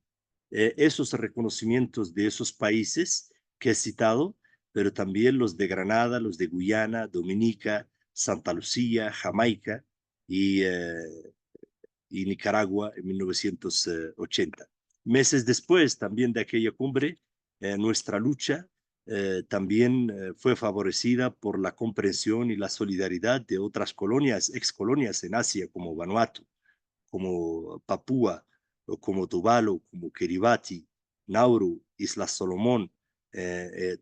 esos reconocimientos de esos países que he citado, pero también los de Granada, los de Guyana, Dominica, Santa Lucía, Jamaica y Nicaragua en 1980. Meses después también de aquella cumbre, nuestra lucha también fue favorecida por la comprensión y la solidaridad de otras colonias, excolonias en Asia, como Vanuatu, como Papúa, o como Tuvalu, como Kiribati, Nauru, Islas Solomón.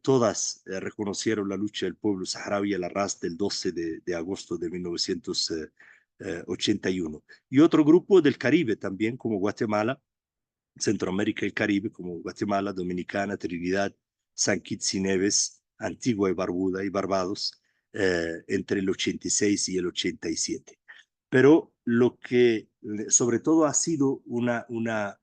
Todas reconocieron la lucha del pueblo saharaui a la ras del 12 de agosto de 1981. Y otro grupo del Caribe también, como Guatemala, Centroamérica y el Caribe, como Guatemala, Dominicana, Trinidad, San Kitts y Nevis, Antigua y Barbuda y Barbados, entre el 86 y el 87. Pero lo que sobre todo ha sido una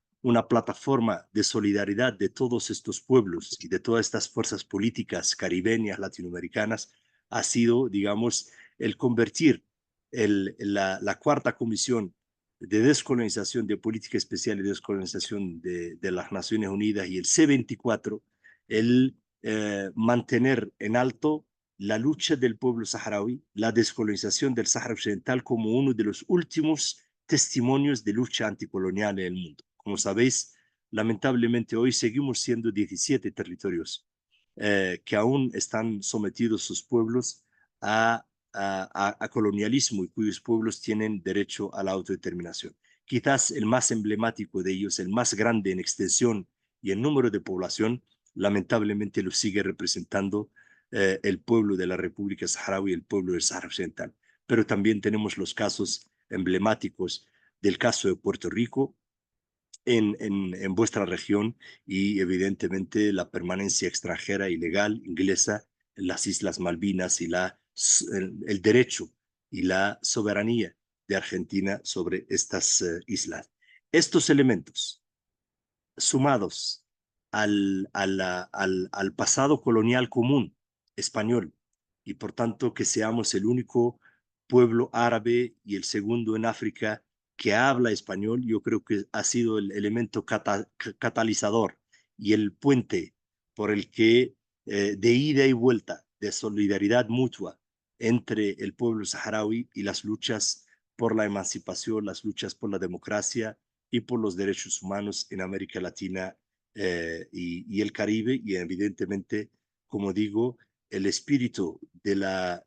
plataforma de solidaridad de todos estos pueblos y de todas estas fuerzas políticas caribeñas, latinoamericanas, ha sido, digamos, el convertir la cuarta comisión de descolonización, de política especial y descolonización de las Naciones Unidas y el C24, el mantener en alto la lucha del pueblo saharaui, la descolonización del Sáhara Occidental como uno de los últimos testimonios de lucha anticolonial en el mundo. Como sabéis, lamentablemente hoy seguimos siendo 17 territorios que aún están sometidos sus pueblos a colonialismo y cuyos pueblos tienen derecho a la autodeterminación. Quizás el más emblemático de ellos, el más grande en extensión y en número de población, lamentablemente lo sigue representando el pueblo de la República Saharaui y el pueblo del Sahara Occidental. Pero también tenemos los casos emblemáticos del caso de Puerto Rico en vuestra región y evidentemente la permanencia extranjera ilegal inglesa en las Islas Malvinas y el derecho y la soberanía de Argentina sobre estas islas. Estos elementos sumados al pasado colonial común español y por tanto que seamos el único pueblo árabe y el segundo en África que habla español, yo creo que ha sido el elemento catalizador y el puente por el que de ida y vuelta, de solidaridad mutua entre el pueblo saharaui y las luchas por la emancipación, las luchas por la democracia y por los derechos humanos en América Latina y el Caribe, y evidentemente, como digo, el espíritu de la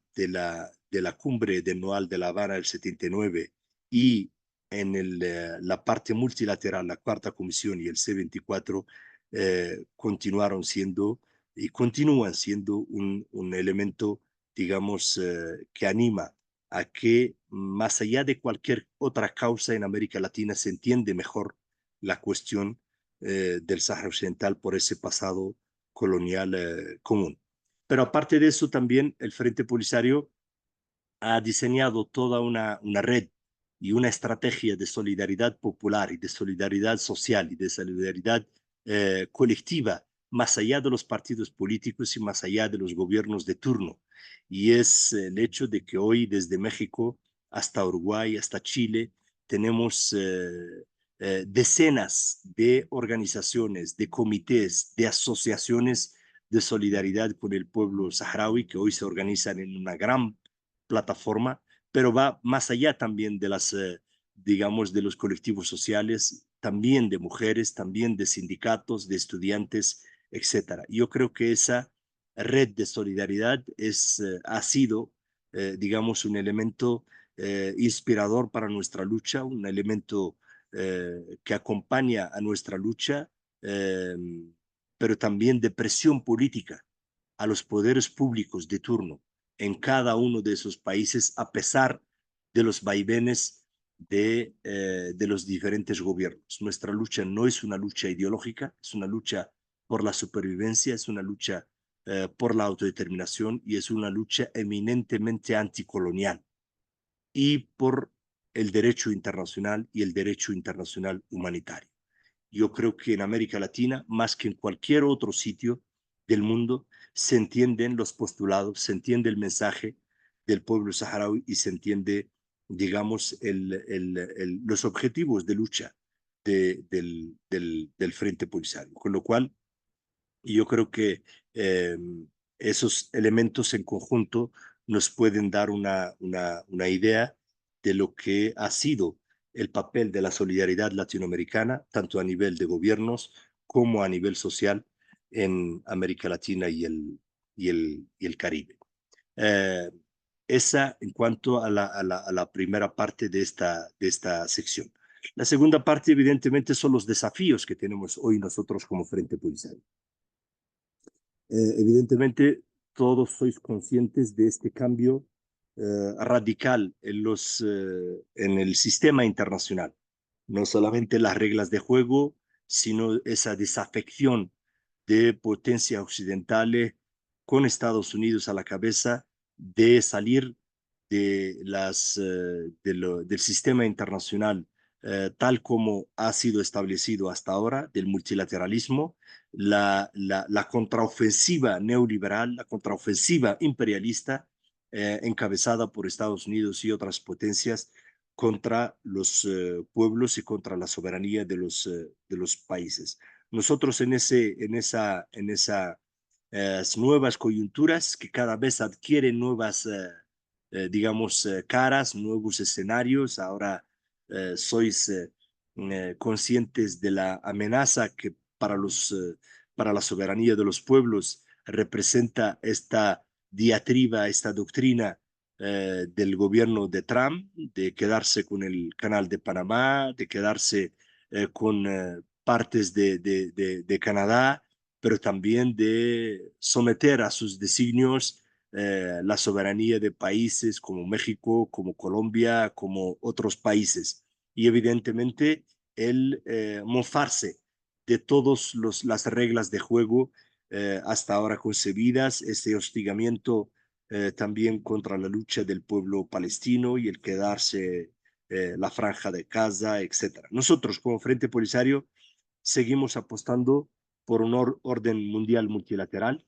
cumbre de Noal de La Habana del 79 y en la parte multilateral, la Cuarta Comisión y el C24 continuaron siendo y continúan siendo un elemento, digamos, que anima a que más allá de cualquier otra causa en América Latina se entiende mejor la cuestión del Sáhara Occidental por ese pasado colonial común. Pero aparte de eso, también el Frente Polisario ha diseñado toda una red y una estrategia de solidaridad popular y de solidaridad social y de solidaridad colectiva, más allá de los partidos políticos y más allá de los gobiernos de turno. Y es el hecho de que hoy desde México hasta Uruguay, hasta Chile, tenemos decenas de organizaciones, de comités, de asociaciones de solidaridad con el pueblo saharaui que hoy se organizan en una gran plataforma, pero va más allá también de las, digamos, de los colectivos sociales, también de mujeres, también de sindicatos, de estudiantes, etcétera. Yo creo que esa red de solidaridad ha sido, digamos, un elemento inspirador para nuestra lucha, un elemento que acompaña a nuestra lucha, eh, pero también de presión política a los poderes públicos de turno en cada uno de esos países, a pesar de los vaivenes de los diferentes gobiernos. Nuestra lucha no es una lucha ideológica, es una lucha por la supervivencia, es una lucha por la autodeterminación y es una lucha eminentemente anticolonial y por el derecho internacional y el derecho internacional humanitario. Yo creo que en América Latina, más que en cualquier otro sitio del mundo, se entienden los postulados, se entiende el mensaje del pueblo saharaui y se entiende, digamos, los objetivos de lucha del Frente Polisario. Con lo cual, yo creo que eh, esos elementos en conjunto nos pueden dar una idea de lo que ha sido el papel de la solidaridad latinoamericana, tanto a nivel de gobiernos como a nivel social en América Latina y el Caribe. Eh, esa en cuanto a la primera parte de esta sección. La segunda parte, evidentemente, son los desafíos que tenemos hoy nosotros como Frente Polisario. Evidentemente, todos sois conscientes de este cambio radical en el sistema internacional. No solamente las reglas de juego, sino esa desafección de potencias occidentales con Estados Unidos a la cabeza de salir del sistema internacional tal como ha sido establecido hasta ahora, del multilateralismo, la contraofensiva neoliberal, la contraofensiva imperialista encabezada por Estados Unidos y otras potencias contra los pueblos y contra la soberanía de los países. Nosotros en esas nuevas coyunturas que cada vez adquieren nuevas, digamos, caras, nuevos escenarios, ahora sois conscientes de la amenaza que para la soberanía de los pueblos representa esta diatriba, esta doctrina del gobierno de Trump, de quedarse con el canal de Panamá, de quedarse con partes de Canadá, pero también de someter a sus designios la soberanía de países como México, como Colombia, como otros países. Y evidentemente el mofarse de todas las reglas de juego hasta ahora concebidas, ese hostigamiento también contra la lucha del pueblo palestino y el quedarse la franja de Gaza, etc. Nosotros como Frente Polisario seguimos apostando por un orden mundial multilateral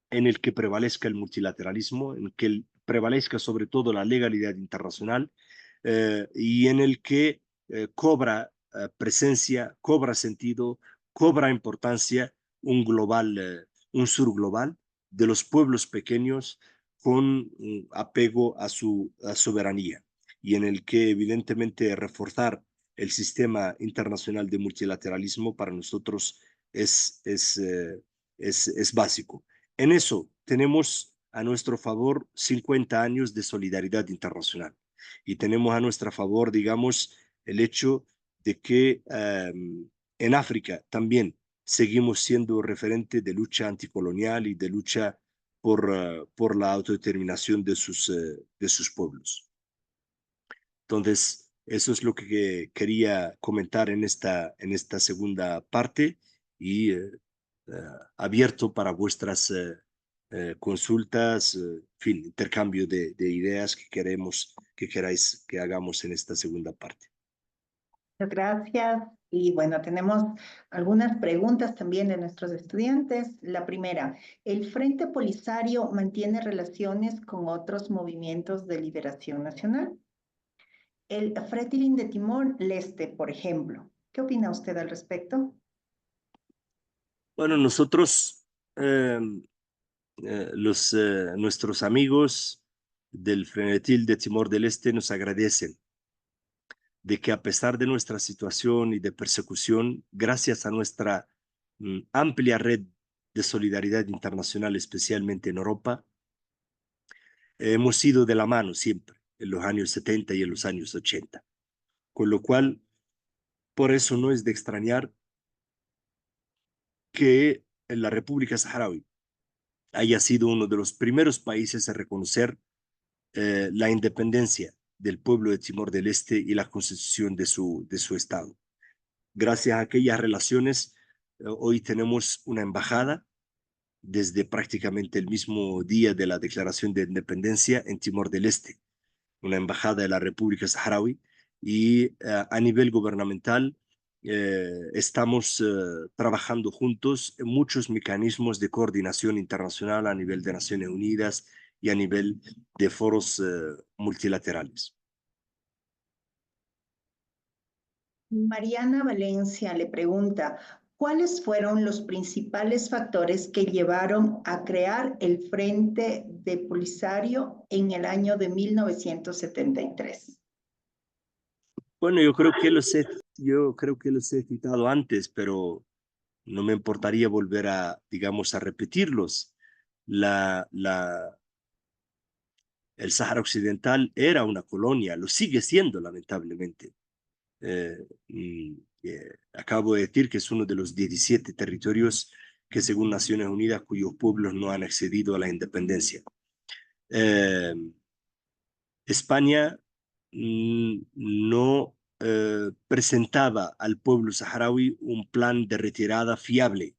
en el que prevalezca el multilateralismo, en que prevalezca sobre todo la legalidad internacional y en el que cobra presencia, cobra sentido, cobra importancia un sur global de los pueblos pequeños con apego a su soberanía. y en el que evidentemente reforzar el sistema internacional de multilateralismo para nosotros es básico. En eso tenemos a nuestro favor 50 años de solidaridad internacional y tenemos a nuestro favor, digamos, el hecho de que en África también seguimos siendo referente de lucha anticolonial y de lucha por la autodeterminación de sus pueblos. Entonces, eso es lo que quería comentar en esta segunda parte y abierto para vuestras consultas, en fin, intercambio de ideas que queráis que hagamos en esta segunda parte. Muchas gracias. Y bueno, tenemos algunas preguntas también de nuestros estudiantes. La primera, ¿el Frente Polisario mantiene relaciones con otros movimientos de liberación nacional? El Fretilin de Timor-Leste, por ejemplo. ¿Qué opina usted al respecto? Bueno, nosotros, nuestros amigos del Frenetil de Timor del Este nos agradecen de que a pesar de nuestra situación y de persecución, gracias a nuestra amplia red de solidaridad internacional, especialmente en Europa, hemos ido de la mano siempre, en los años 70 y en los años 80. Con lo cual, por eso no es de extrañar que en la República Saharaui haya sido uno de los primeros países a reconocer la independencia del pueblo de Timor del Este y la constitución de su Estado. Gracias a aquellas relaciones, hoy tenemos una embajada desde prácticamente el mismo día de la declaración de independencia en Timor del Este, una embajada de la República Saharaui, y a nivel gubernamental estamos trabajando juntos en muchos mecanismos de coordinación internacional a nivel de Naciones Unidas y a nivel de foros multilaterales. Mariana Valencia le pregunta, ¿cuáles fueron los principales factores que llevaron a crear el Frente de Polisario en el año de 1973? Bueno, yo creo que los he citado antes, pero no me importaría volver digamos, a repetirlos. El Sáhara Occidental era una colonia, lo sigue siendo, lamentablemente. Acabo de decir que es uno de los 17 territorios que, según Naciones Unidas, cuyos pueblos no han accedido a la independencia. España no presentaba al pueblo saharaui un plan de retirada fiable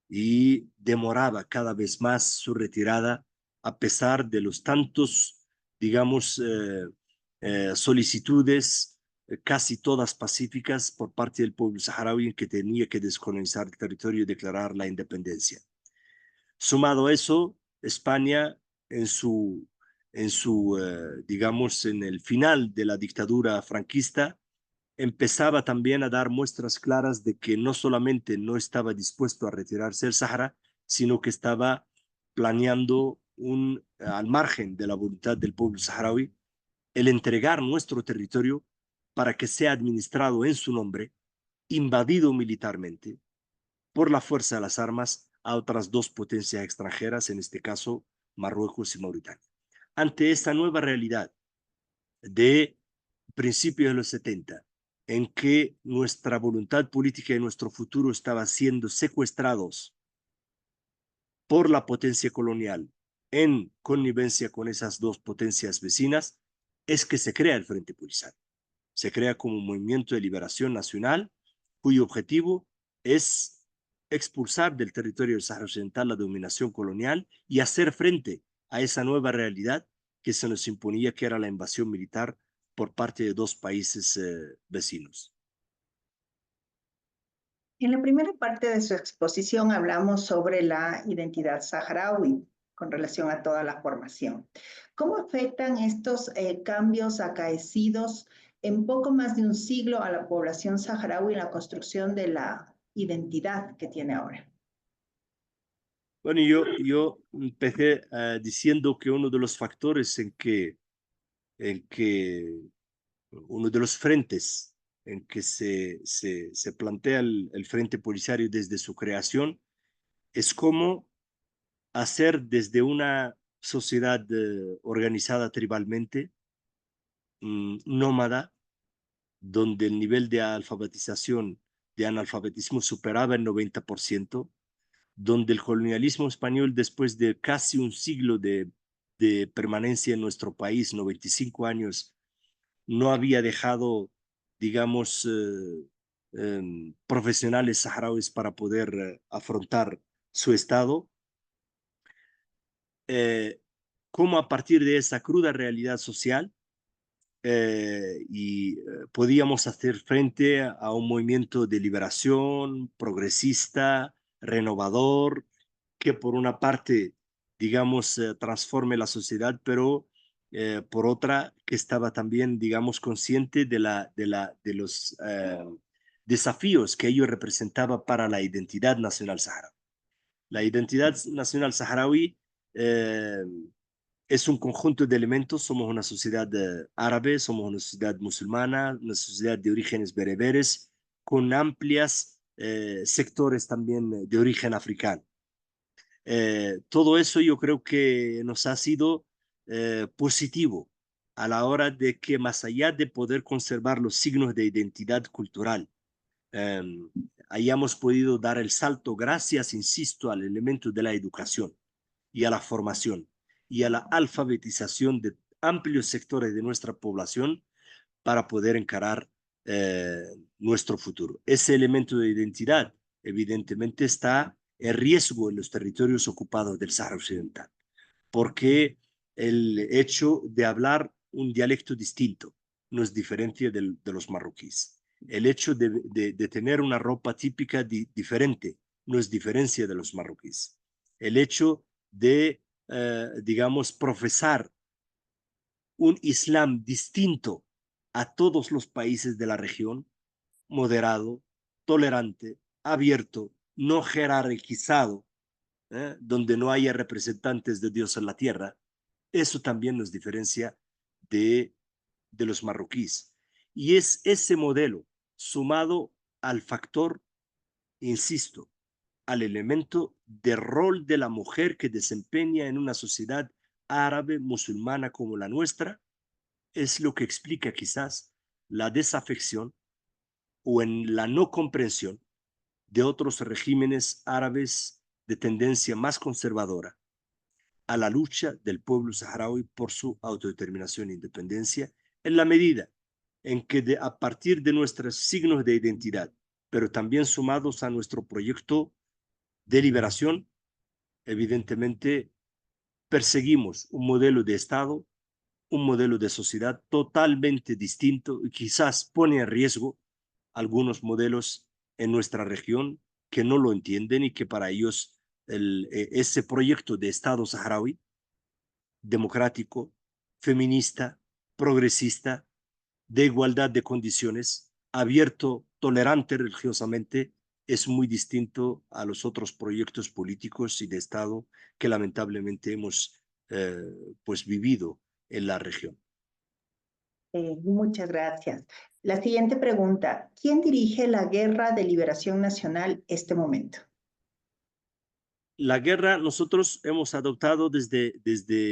y demoraba cada vez más su retirada a pesar de los tantos, digamos, solicitudes casi todas pacíficas por parte del pueblo saharaui en que tenía que descolonizar el territorio y declarar la independencia. Sumado a eso, España digamos, en el final de la dictadura franquista, empezaba también a dar muestras claras de que no solamente no estaba dispuesto a retirarse del Sahara, sino que estaba planeando al margen de la voluntad del pueblo saharaui, el entregar nuestro territorio para que sea administrado en su nombre, invadido militarmente por la fuerza de las armas a otras dos potencias extranjeras, en este caso Marruecos y Mauritania. Ante esta nueva realidad de principios de los 70, en que nuestra voluntad política y nuestro futuro estaban siendo secuestrados por la potencia colonial en connivencia con esas dos potencias vecinas, es que se crea el Frente Polisario. Se crea como un movimiento de liberación nacional cuyo objetivo es expulsar del territorio del Sáhara Occidental la dominación colonial y hacer frente a esa nueva realidad que se nos imponía, que era la invasión militar por parte de dos países vecinos. En la primera parte de su exposición hablamos sobre la identidad saharaui con relación a toda la formación. ¿Cómo afectan estos cambios acaecidos en poco más de un siglo a la población saharaui en la construcción de la identidad que tiene ahora? Bueno, yo empecé diciendo que uno de los factores en que en que uno de los frentes en que se plantea el Frente Polisario desde su creación es cómo hacer desde una sociedad organizada tribalmente, nómada, donde el nivel de alfabetización, de analfabetismo superaba el 90%, donde el colonialismo español, después de casi un siglo de permanencia en nuestro país, 95 años, no había dejado, digamos, profesionales saharauis para poder afrontar su estado, cómo a partir de esa cruda realidad social podíamos hacer frente a un movimiento de liberación progresista, renovador, que por una parte, digamos, transforme la sociedad, pero por otra, que estaba también, digamos, consciente de los desafíos que ello representaba para la identidad nacional saharaui. La identidad nacional saharaui es un conjunto de elementos. Somos una sociedad árabe, somos una sociedad musulmana, una sociedad de orígenes bereberes, con amplios sectores también de origen africano. Todo eso yo creo que nos ha sido positivo a la hora de que, más allá de poder conservar los signos de identidad cultural, eh, hayamos podido dar el salto gracias, insisto, al elemento de la educación y a la formación y a la alfabetización de amplios sectores de nuestra población para poder encarar eh, nuestro futuro. Ese elemento de identidad evidentemente está en riesgo en los territorios ocupados del Sahara Occidental, porque el hecho de hablar un dialecto distinto nos diferencia de los marroquíes. El hecho de tener una ropa típica diferente nos diferencia de los marroquíes. El hecho de, digamos, profesar un Islam distinto a todos los países de la región, moderado, tolerante, abierto, no jerarquizado, donde no haya representantes de Dios en la tierra, eso también nos diferencia de, de los marroquíes. Y es ese modelo sumado al factor, insisto, al elemento de rol de la mujer que desempeña en una sociedad árabe musulmana como la nuestra, es lo que explica quizás la desafección o en la no comprensión de otros regímenes árabes de tendencia más conservadora a la lucha del pueblo saharaui por su autodeterminación e independencia, en la medida en que a partir de nuestros signos de identidad, pero también sumados a nuestro proyecto de liberación, evidentemente perseguimos un modelo de Estado, un modelo de sociedad totalmente distinto y quizás pone en riesgo algunos modelos en nuestra región que no lo entienden y que para ellos ese proyecto de Estado saharaui democrático, feminista, progresista, de igualdad de condiciones, abierto, tolerante religiosamente, es muy distinto a los otros proyectos políticos y de Estado que lamentablemente hemos pues vivido en la región. Muchas gracias. La siguiente pregunta: ¿quién dirige la Guerra de Liberación Nacional este momento? La guerra, nosotros hemos adoptado desde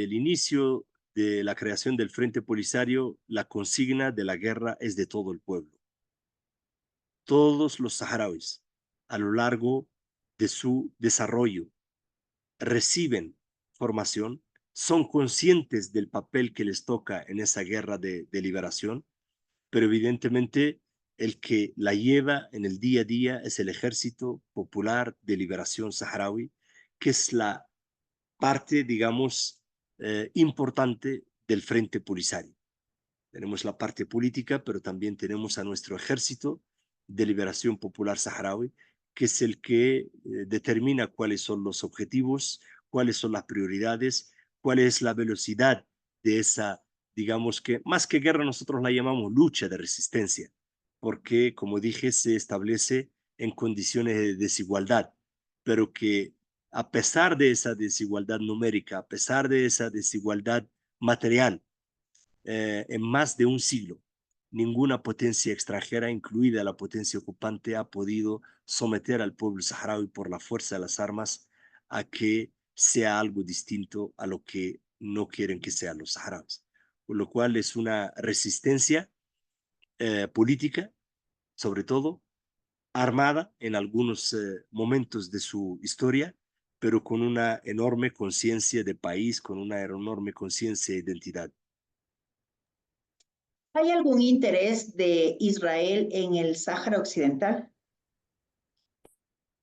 el inicio de la creación del Frente Polisario la consigna de la guerra es de todo el pueblo. Todos los saharauis, a lo largo de su desarrollo, reciben formación, son conscientes del papel que les toca en esa guerra de liberación, pero evidentemente el que la lleva en el día a día es el Ejército Popular de Liberación Saharaui, que es la parte, digamos, importante del Frente Polisario. Tenemos la parte política, pero también tenemos a nuestro Ejército de Liberación Popular Saharaui, que es el que determina cuáles son los objetivos, cuáles son las prioridades, cuál es la velocidad de esa, digamos que más que guerra nosotros la llamamos lucha de resistencia, porque como dije se establece en condiciones de desigualdad, pero que a pesar de esa desigualdad numérica, a pesar de esa desigualdad material, en más de un siglo. Ninguna potencia extranjera, incluida la potencia ocupante, ha podido someter al pueblo saharaui por la fuerza de las armas a que sea algo distinto a lo que no quieren que sean los saharauis. Por lo cual es una resistencia política, sobre todo, armada en algunos momentos de su historia, pero con una enorme conciencia de país, con una enorme conciencia de identidad. ¿Hay algún interés de Israel en el Sáhara Occidental?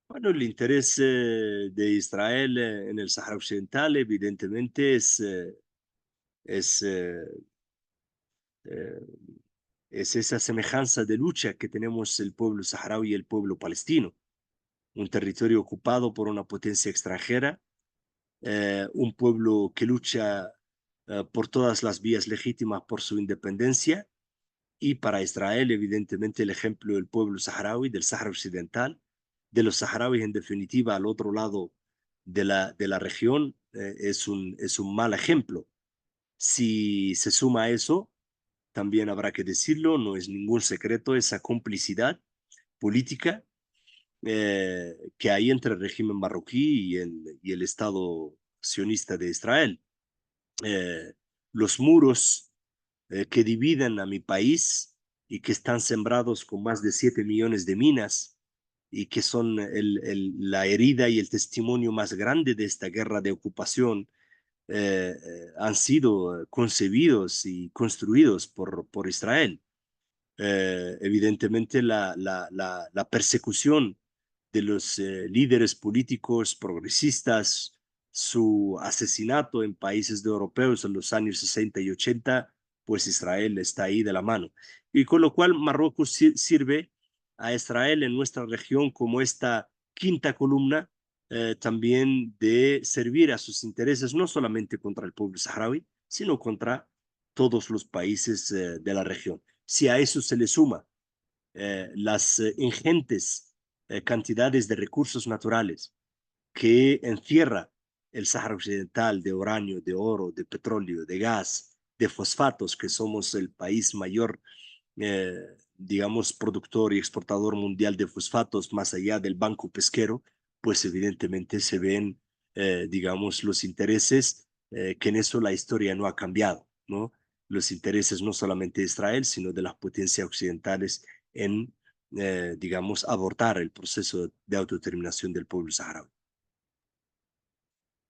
Bueno, el interés de Israel en el Sáhara Occidental evidentemente es, eh, eh, es esa semejanza de lucha que tenemos el pueblo saharaui y el pueblo palestino. Un territorio ocupado por una potencia extranjera, un pueblo que lucha por todas las vías legítimas por su independencia, y para Israel, evidentemente, el ejemplo del pueblo saharaui, del Sáhara Occidental, de los saharauis en definitiva al otro lado de la región, es un mal ejemplo. Si se suma a eso, también habrá que decirlo, no es ningún secreto esa complicidad política que hay entre el régimen marroquí y el Estado sionista de Israel. Eh, los muros que dividen a mi país y que están sembrados con más de 7 millones de minas y que son la herida y el testimonio más grande de esta guerra de ocupación, han sido concebidos y construidos por Israel. Evidentemente, la persecución de los líderes políticos progresistas, su asesinato en países de europeos en los años 60 y 80, pues Israel está ahí de la mano. Y con lo cual Marruecos sirve a Israel en nuestra región como esta quinta columna también de servir a sus intereses, no solamente contra el pueblo saharaui, sino contra todos los países de la región. Si a eso se le suma las ingentes cantidades de recursos naturales que encierra el Sáhara Occidental de uranio, de oro, de petróleo, de gas, de fosfatos, que somos el país mayor, digamos, productor y exportador mundial de fosfatos, más allá del banco pesquero, pues evidentemente se ven, digamos, los intereses, que en eso la historia no ha cambiado, ¿no? Los intereses no solamente de Israel, sino de las potencias occidentales en, digamos, abortar el proceso de autodeterminación del pueblo saharaui.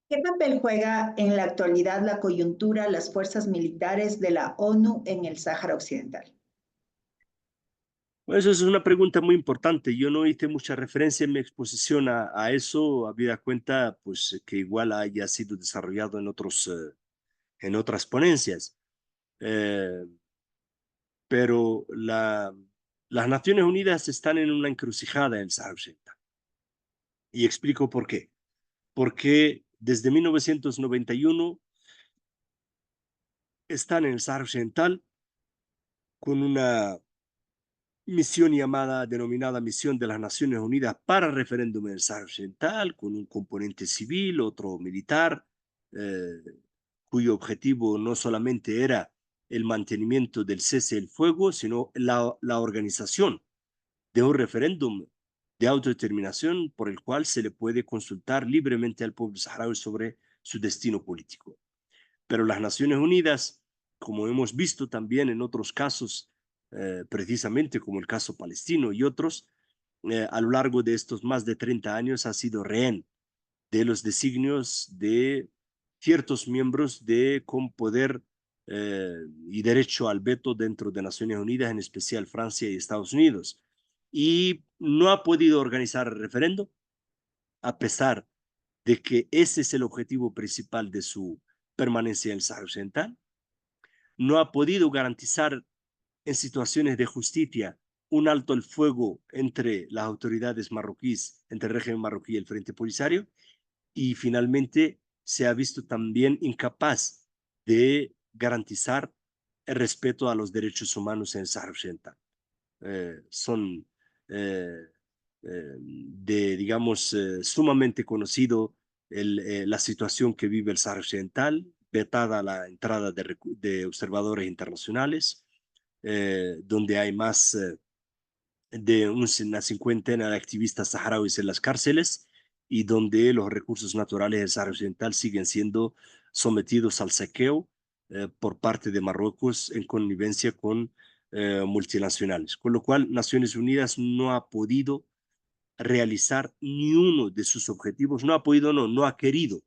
¿Qué papel juega en la actualidad la coyuntura las fuerzas militares de la ONU en el Sáhara Occidental? Bueno, eso es una pregunta muy importante. Yo no hice mucha referencia en mi exposición a eso, habida cuenta pues, que igual haya sido desarrollado en otras ponencias. Eh, pero las Naciones Unidas están en una encrucijada en el Sáhara Occidental. Y explico por qué. Porque desde 1991 están en el Sáhara Occidental con una misión denominada Misión de las Naciones Unidas para el Referéndum en el Sáhara Occidental, con un componente civil, otro militar, eh, cuyo objetivo no solamente era el mantenimiento del cese del fuego, sino la organización de un referéndum de autodeterminación por el cual se le puede consultar libremente al pueblo saharaui sobre su destino político. Pero las Naciones Unidas, como hemos visto también en otros casos, precisamente como el caso palestino y otros, a lo largo de estos más de 30 años ha sido rehén de los designios de ciertos miembros con poder y derecho al veto dentro de Naciones Unidas, en especial Francia y Estados Unidos. Y no ha podido organizar el referendo, a pesar de que ese es el objetivo principal de su permanencia en el Sáhara Occidental. No ha podido garantizar en situaciones de justicia un alto el fuego entre las autoridades marroquíes, entre el régimen marroquí y el Frente Polisario, y finalmente se ha visto también incapaz de garantizar el respeto a los derechos humanos en el Sáhara Occidental. Son digamos, sumamente conocido la situación que vive el Sáhara Occidental, vetada la entrada de observadores internacionales, donde hay más de una cincuentena de activistas saharauis en las cárceles y donde los recursos naturales del Sahara Occidental siguen siendo sometidos al saqueo por parte de Marruecos en connivencia con multinacionales. Con lo cual, Naciones Unidas no ha podido realizar ni uno de sus objetivos, no ha podido, no ha querido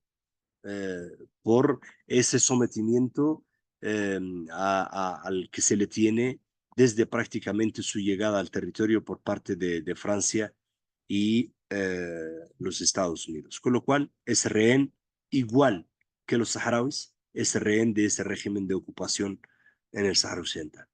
eh, por ese sometimiento al que se le tiene desde prácticamente su llegada al territorio por parte de Francia y los Estados Unidos. Con lo cual es rehén igual que los saharauis, es rehén de ese régimen de ocupación en el Sahara Occidental.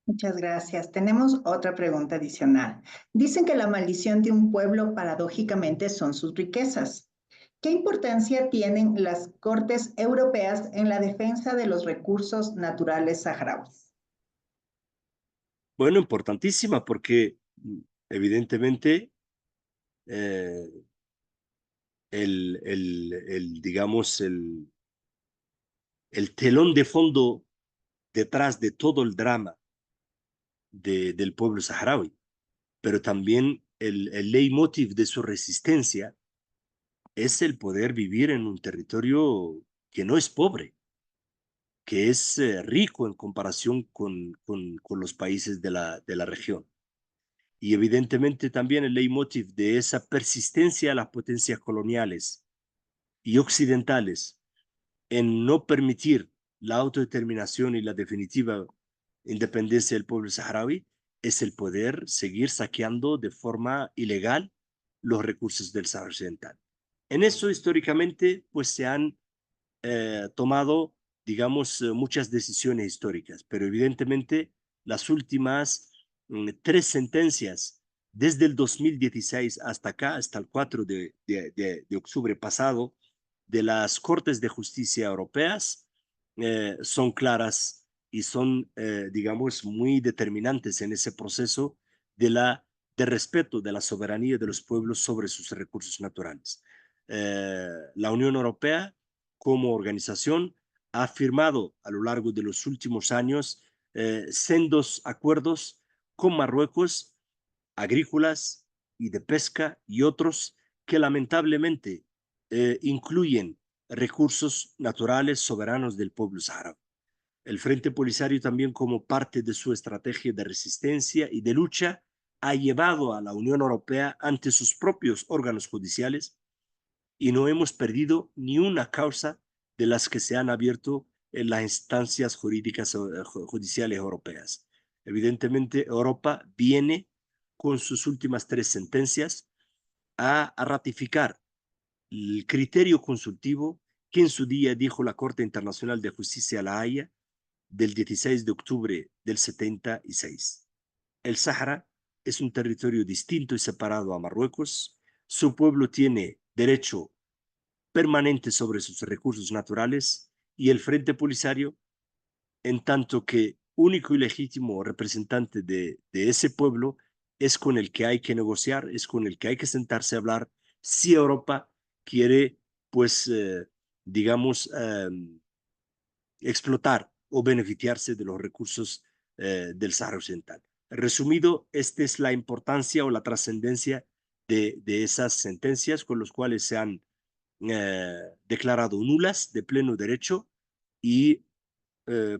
Muchas gracias. Tenemos otra pregunta adicional. Dicen que la maldición de un pueblo paradójicamente son sus riquezas. ¿Qué importancia tienen las Cortes Europeas en la defensa de los recursos naturales saharauis? Bueno, importantísima porque evidentemente eh, digamos, el telón de fondo detrás de todo el drama del pueblo saharaui, pero también el leitmotiv de su resistencia es el poder vivir en un territorio que no es pobre, que es rico en comparación con los países de la región. Y evidentemente también el leitmotiv de esa persistencia a las potencias coloniales y occidentales en no permitir la autodeterminación y la definitiva independencia del pueblo saharaui es el poder seguir saqueando de forma ilegal los recursos del Sahara Occidental. En eso históricamente pues se han tomado, digamos, muchas decisiones históricas, pero evidentemente las últimas tres sentencias desde el 2016 hasta acá, hasta el 4 de octubre pasado, de las Cortes de Justicia Europeas, son claras y son, digamos, muy determinantes en ese proceso de respeto de la soberanía de los pueblos sobre sus recursos naturales. La Unión Europea como organización ha firmado a lo largo de los últimos años sendos acuerdos con Marruecos, agrícolas y de pesca y otros que lamentablemente incluyen recursos naturales soberanos del pueblo saharaui. El Frente Polisario también como parte de su estrategia de resistencia y de lucha ha llevado a la Unión Europea ante sus propios órganos judiciales y no hemos perdido ni una causa de las que se han abierto en las instancias jurídicas judiciales europeas. Evidentemente, Europa viene con sus últimas tres sentencias a ratificar el criterio consultivo que en su día dijo la Corte Internacional de Justicia, La Haya, del 16 de octubre del 76. El Sáhara es un territorio distinto y separado a Marruecos. Su pueblo tiene derecho permanente sobre sus recursos naturales y el Frente Polisario, en tanto que único y legítimo representante de ese pueblo, es con el que hay que negociar, es con el que hay que sentarse a hablar si Europa quiere, pues, digamos, explotar o beneficiarse de los recursos del Sahara Occidental. Resumido, esta es la importancia o la trascendencia de esas sentencias con las cuales se han declarado nulas de pleno derecho y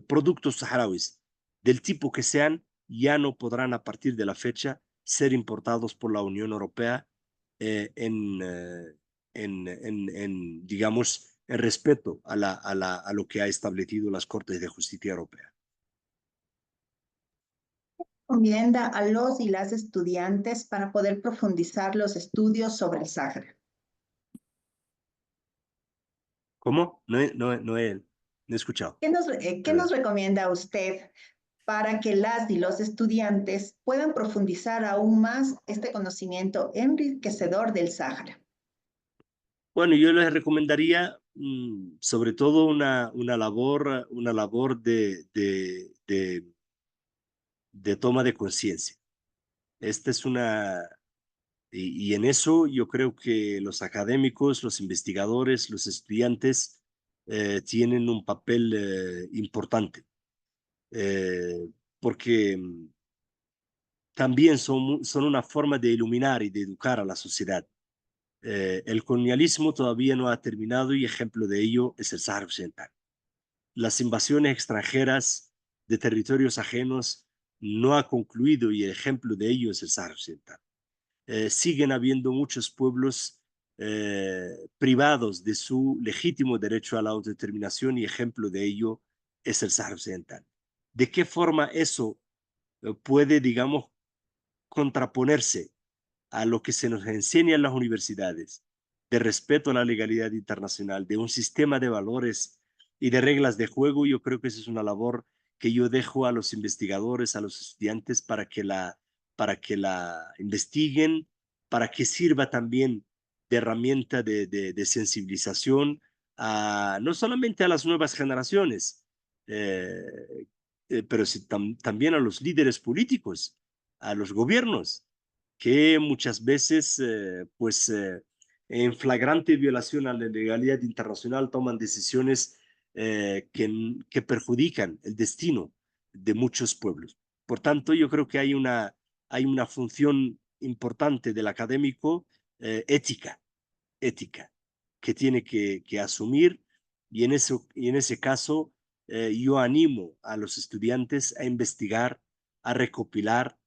productos saharauis del tipo que sean ya no podrán a partir de la fecha ser importados por la Unión Europea digamos, en respeto a lo que ha establecido las Cortes de Justicia Europea. Recomienda a los y las estudiantes para poder profundizar los estudios sobre el Sáhara. ¿Cómo? No he escuchado. ¿Qué nos recomienda usted para que las y los estudiantes puedan profundizar aún más este conocimiento enriquecedor del Sáhara? Bueno, yo les recomendaría sobre todo una labor de, de toma de conciencia. Esta es Y en eso yo creo que los académicos, los investigadores, los estudiantes tienen un papel importante, porque también son una forma de iluminar y de educar a la sociedad. El colonialismo todavía no ha terminado y ejemplo de ello es el Sáhara Occidental. Las invasiones extranjeras de territorios ajenos no ha concluido y el ejemplo de ello es el Sáhara Occidental. Siguen habiendo muchos pueblos privados de su legítimo derecho a la autodeterminación y ejemplo de ello es el Sáhara Occidental. ¿De qué forma eso puede, digamos, contraponerse a lo que se nos enseña en las universidades, de respeto a la legalidad internacional, de un sistema de valores y de reglas de juego? Yo creo que esa es una labor que yo dejo a los investigadores, a los estudiantes, para que la investiguen, para que sirva también de herramienta de sensibilización no solamente a las nuevas generaciones, pero sí, también a los líderes políticos, a los gobiernos, que muchas veces, en flagrante violación a la legalidad internacional, toman decisiones que perjudican el destino de muchos pueblos. Por tanto, yo creo que hay una función importante del académico ética, que tiene que asumir, y en ese caso yo animo a los estudiantes a investigar, a recopilar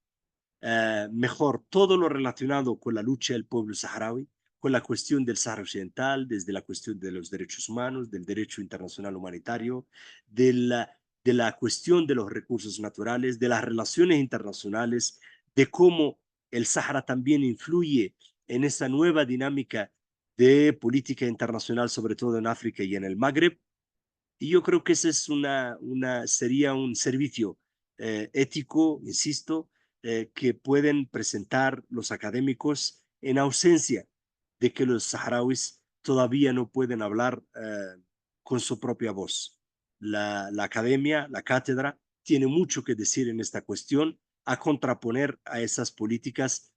mejor todo lo relacionado con la lucha del pueblo saharaui, con la cuestión del Sahara Occidental, desde la cuestión de los derechos humanos, del derecho internacional humanitario, de la cuestión de los recursos naturales, de las relaciones internacionales, de cómo el Sahara también influye en esa nueva dinámica de política internacional, sobre todo en África y en el Magreb. Y yo creo que ese es sería un servicio ético, insisto, que pueden presentar los académicos en ausencia de que los saharauis todavía no pueden hablar con su propia voz. La academia, la cátedra, tiene mucho que decir en esta cuestión, a contraponer a esas políticas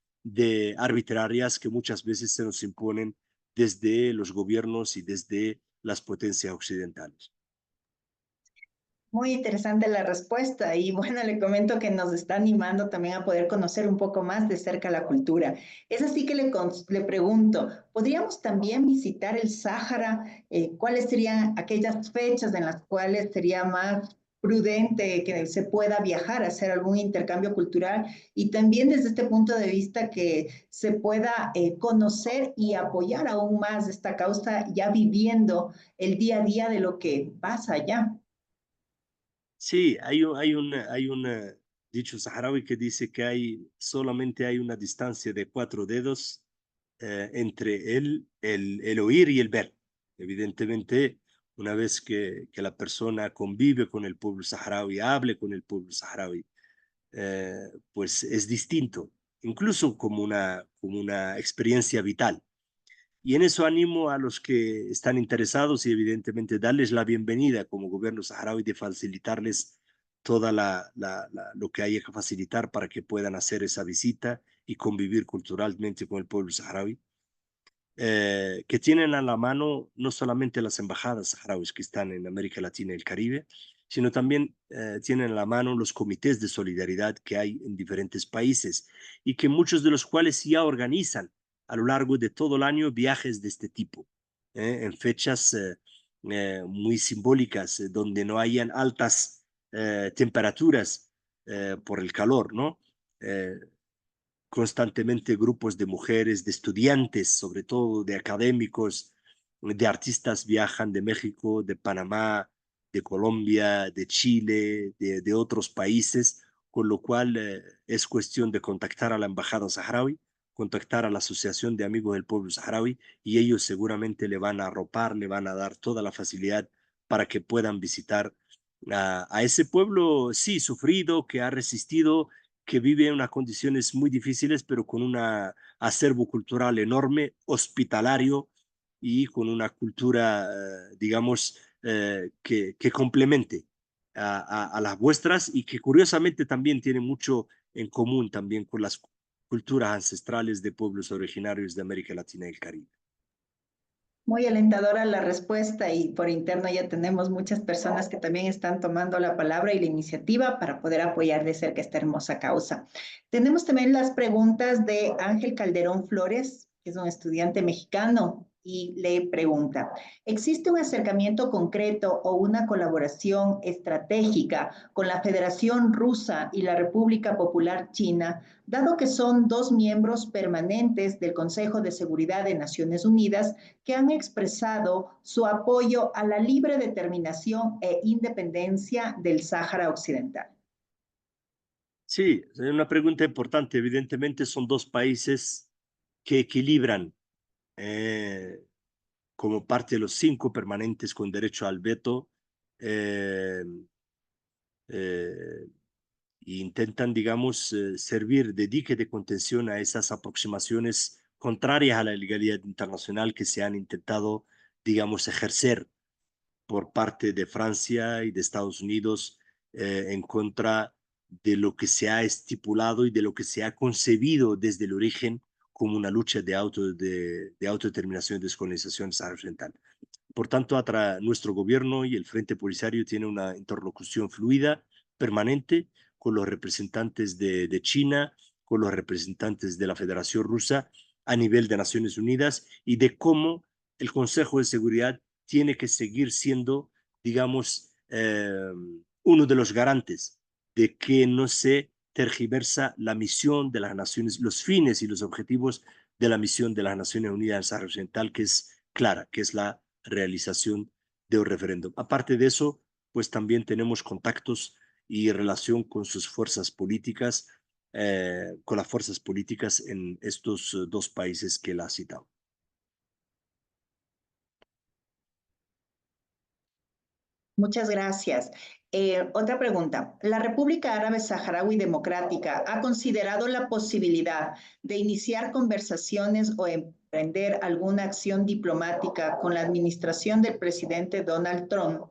arbitrarias que muchas veces se nos imponen desde los gobiernos y desde las potencias occidentales. Muy interesante la respuesta y bueno, le comento que nos está animando también a poder conocer un poco más de cerca la cultura. Es así que le pregunto, ¿podríamos también visitar el Sáhara? ¿Cuáles serían aquellas fechas en las cuales sería más prudente que se pueda viajar a hacer algún intercambio cultural y también desde este punto de vista que se pueda conocer y apoyar aún más esta causa ya viviendo el día a día de lo que pasa allá? Sí, hay un dicho saharaui que dice que solamente hay una distancia de 4 dedos entre el oír y el ver. Evidentemente, una vez que la persona convive con el pueblo saharaui, hable con el pueblo saharaui, pues es distinto, incluso como una experiencia vital. Y en eso animo a los que están interesados y evidentemente darles la bienvenida como gobierno saharaui, de facilitarles toda lo que haya que facilitar para que puedan hacer esa visita y convivir culturalmente con el pueblo saharaui, que tienen a la mano no solamente las embajadas saharauis que están en América Latina y el Caribe, sino también tienen a la mano los comités de solidaridad que hay en diferentes países y que muchos de los cuales ya organizan a lo largo de todo el año viajes de este tipo, en fechas muy simbólicas, donde no hayan altas temperaturas por el calor, ¿no? Eh, Constantemente grupos de mujeres, de estudiantes, sobre todo de académicos, de artistas viajan de México, de Panamá, de Colombia, de Chile, de otros países, con lo cual es cuestión de contactar a la Embajada Saharaui, contactar a la Asociación de Amigos del Pueblo Saharaui, y ellos seguramente le van a arropar, le van a dar toda la facilidad para que puedan visitar a ese pueblo, sí, sufrido, que ha resistido, que vive en unas condiciones muy difíciles, pero con un acervo cultural enorme, hospitalario y con una cultura, digamos, que complemente a las vuestras y que curiosamente también tiene mucho en común también con culturas ancestrales de pueblos originarios de América Latina y el Caribe. Muy alentadora la respuesta y por interno ya tenemos muchas personas que también están tomando la palabra y la iniciativa para poder apoyar de cerca esta hermosa causa. Tenemos también las preguntas de Ángel Calderón Flores, que es un estudiante mexicano, y le pregunta, ¿existe un acercamiento concreto o una colaboración estratégica con la Federación Rusa y la República Popular China, dado que son dos miembros permanentes del Consejo de Seguridad de Naciones Unidas que han expresado su apoyo a la libre determinación e independencia del Sáhara Occidental? Sí, es una pregunta importante. Evidentemente son dos países que equilibran como parte de los 5 permanentes con derecho al veto eh, eh, e intentan, digamos, servir de dique de contención a esas aproximaciones contrarias a la legalidad internacional que se han intentado, digamos, ejercer por parte de Francia y de Estados Unidos en contra de lo que se ha estipulado y de lo que se ha concebido desde el origen como una lucha de autodeterminación y descolonización occidental. Por tanto, nuestro gobierno y el Frente Polisario tienen una interlocución fluida, permanente, con los representantes de China, con los representantes de la Federación Rusa a nivel de Naciones Unidas y de cómo el Consejo de Seguridad tiene que seguir siendo, digamos, uno de los garantes de que no se tergiversa la misión de las Naciones, los fines y los objetivos de la misión de las Naciones Unidas en Sahara Occidental, que es clara, que es la realización de un referéndum. Aparte de eso, pues también tenemos contactos y relación con sus fuerzas políticas, con las fuerzas políticas en estos 2 países que él ha citado. Muchas gracias. Otra pregunta. ¿La República Árabe Saharaui Democrática ha considerado la posibilidad de iniciar conversaciones o emprender alguna acción diplomática con la administración del presidente Donald Trump